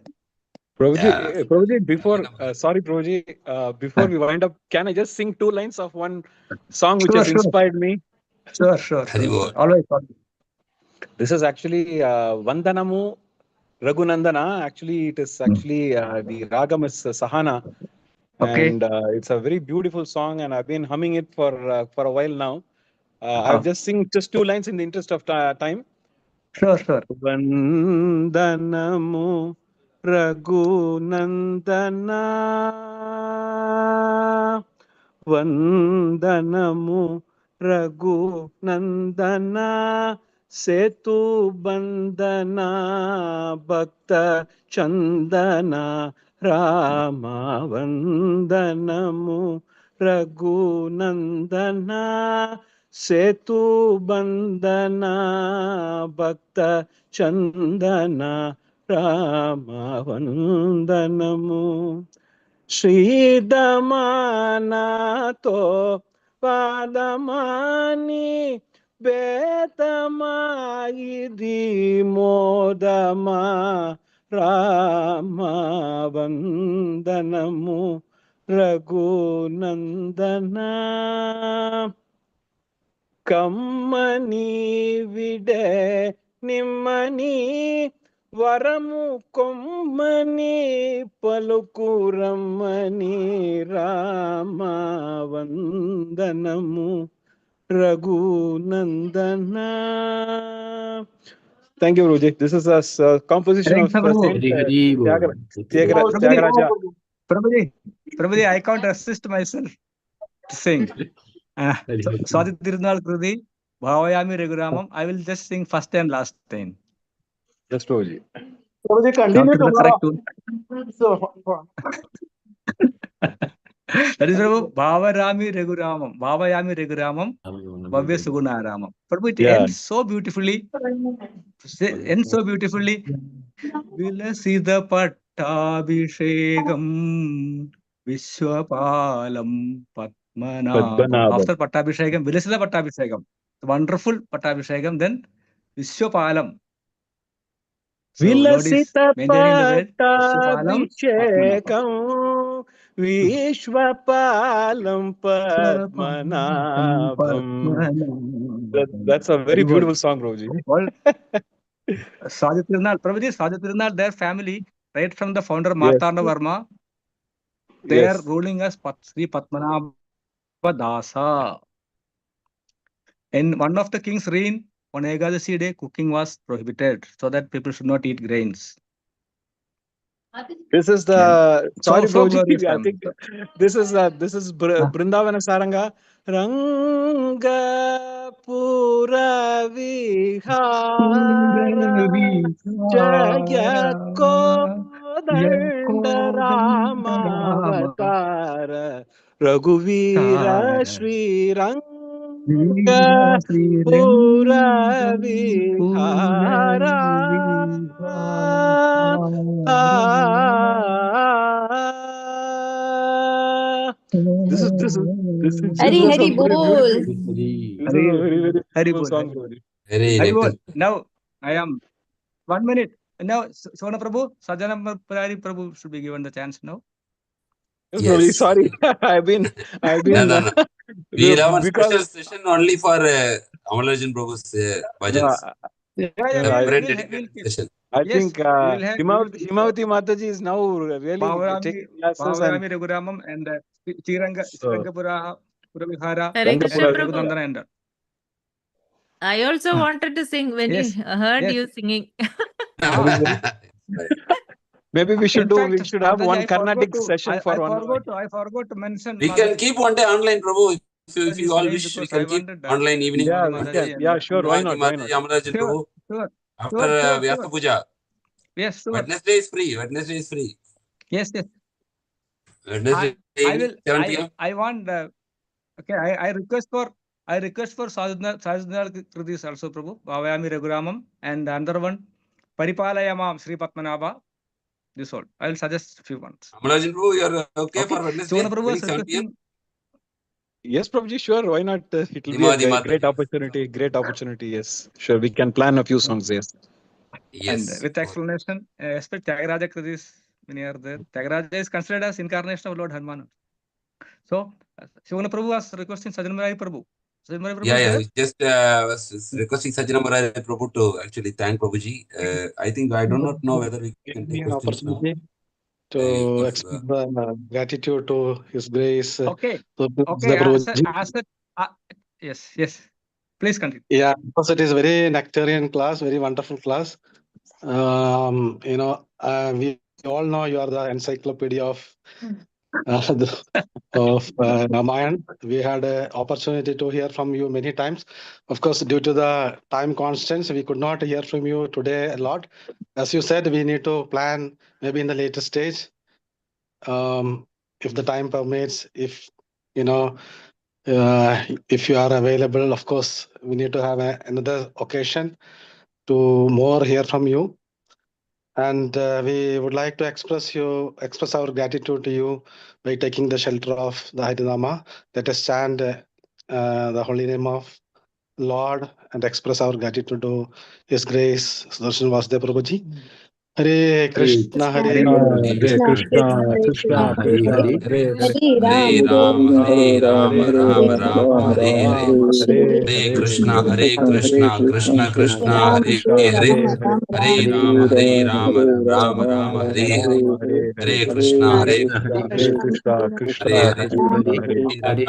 Prabhuji, before, sorry, Prabhuji, before we wind up, can I just sing 2 lines of one song which has inspired me? Sure. Always. This is actually Vandanamu Raghunandana. Actually, it is actually the ragam is Sahana. Okay. And it's a very beautiful song, and I've been humming it for a while now. I'll just sing just 2 lines in the interest of time. Sure. Vandanamu Raghunandana, Vandanamu Raghunandana, Setu Bandana Bhakta Chandana, Rama Vandanamu Raghunandana, Setu Bandana Bhakta Chandana, Rama Vandanamu. Sridamanato Padamani Betama Idi Modama, Rama Vandanamu Raghunandana. Kammani vide nimmani, Varamu kommani palukuramani, Rama Vandanamu Raghunandana. Thank you, Prabhuji. This is a composition Hare of Krishna, Prabhu. Saint Hari Bol. Tyagaraja. Prabhuji, I can't resist myself to sing. Swati Tirunal Krudi, Bhavayami Regulamam. I will just sing first and last time. Yes, Prabhuji. Prabhuji, Not continue to the tomorrow. correct tune. So, That is Prabhu. Bhavarami Regulamam. Bhavayami Regulamam. Bhavya Sugunaramam. Prabhu, it Yeah. ends so beautifully. Ends so beautifully. Vilasida Pattabhishegam Vishwapalam Padmanabham. After Pattabhishegam, Vilasida Pattabhishegam. Wonderful Pattabhishegam. Then Vishwapalam. So Lord is Vilasita maintaining the word Vishwapalam Pattabhishekam Vishwapalam Padmanabham. That's a very beautiful song, Prabhuji. Well, Swati Tirunal, Prabhuji, Swati Tirunal, their family, right from the founder Martanda Verma, they are ruling as Sri Padmanabha Dasa. In one of the king's reign, on Ekadasi day, cooking was prohibited so that people should not eat grains. This is the sorry, so Prabhuji. glorious I time. think this is Brindavana Saranga Ranga Pura Vihara Jaya Kodanda Ramavatara Raghuvira Sri Ranga Pura Vihara. This is Hari was Hari a very Bol. beautiful. This is a very beautiful song, Prabhuji. Haribol. Now I am 1 minute. Now Sona Prabhu, Sajjana Purari Prabhu should be given the chance now. Yes, Prabhuji, sorry. I've been No. We'll have one because special session only for Amararjan Prabhu's bhajans. Separate dedicated session. I Yes, think we will have- Himavati Mataji is now really taking classes and Bhavayami Raghuramam and Chirangapura Puravihara Hare Krishna, Rangapura- Prabhu. Raghulandana and I also wanted to sing when Yes, you heard yes. you singing. maybe we should In fact, have Mataji, one I forgot Carnatic to- session for one hour. I forgot to mention. We can keep one day online, Prabhu. If you all wish, we because can I keep wanted, online evening. Yeah, Mataji we can. and- Yeah, sure. Why not? Why not? Amararjan Prabhu. Sure. After Vyasa Puja. Yes, sure. Wednesday is free. Yes. Wednesday I will. 7 p.m. I want. Okay. I request for Sadhana Kritis also, Prabhu. Bhavayami Raghuramam and the other one Paripalayamam Sri Padmanabha. This all. I will suggest a few ones. Amararjan Prabhu, you are okay for Wednesday? Sona Prabhu was 7 p.m. requesting. Yes, Prabhuji, sure. Why not? It will Himavati be a Mataji. great opportunity. Yes, sure. We can plan a few songs. Yes. And Yes. with explanation, especially Tyagaraja Kritis, many are there. Tyagaraja is considered as incarnation of Lord Hanuman. So, Shivana Prabhu was requesting Sajjanamari Prabhu. Yeah. We just was requesting Sajjana Maharaj Prabhu to actually thank Prabhuji. I think I do not know whether we can take Give me an questions now. opportunity to If, express gratitude to His grace. Okay. So, Okay. Prabhuji. Yes. Please continue. Yeah, because it is very nectarian class, very wonderful class. We all know you are the encyclopedia of Ramayan. We had an opportunity to hear from you many times. Of course, due to the time constraints, we could not hear from you today a lot. As you said, we need to plan maybe in the later stage. If the time permits, if you are available, of course, we need to have another occasion to more hear from you. And we would like to express our gratitude to you by taking the shelter of the Harinama. Let us chant the holy name of Lord and express our gratitude to His Grace, Sudarshana Vasudeva Prabhuji. Hare Krishna, Hare Krishna, Krishna, Hare Hare Hare Hare Ram, Ram Hare Hare. Hare Krishna, Krishna Krishna, Hare Hare. Hare Ram, Ram Hare Hare. Hare Krishna, Krishna, Krishna, Hare Hare. Hare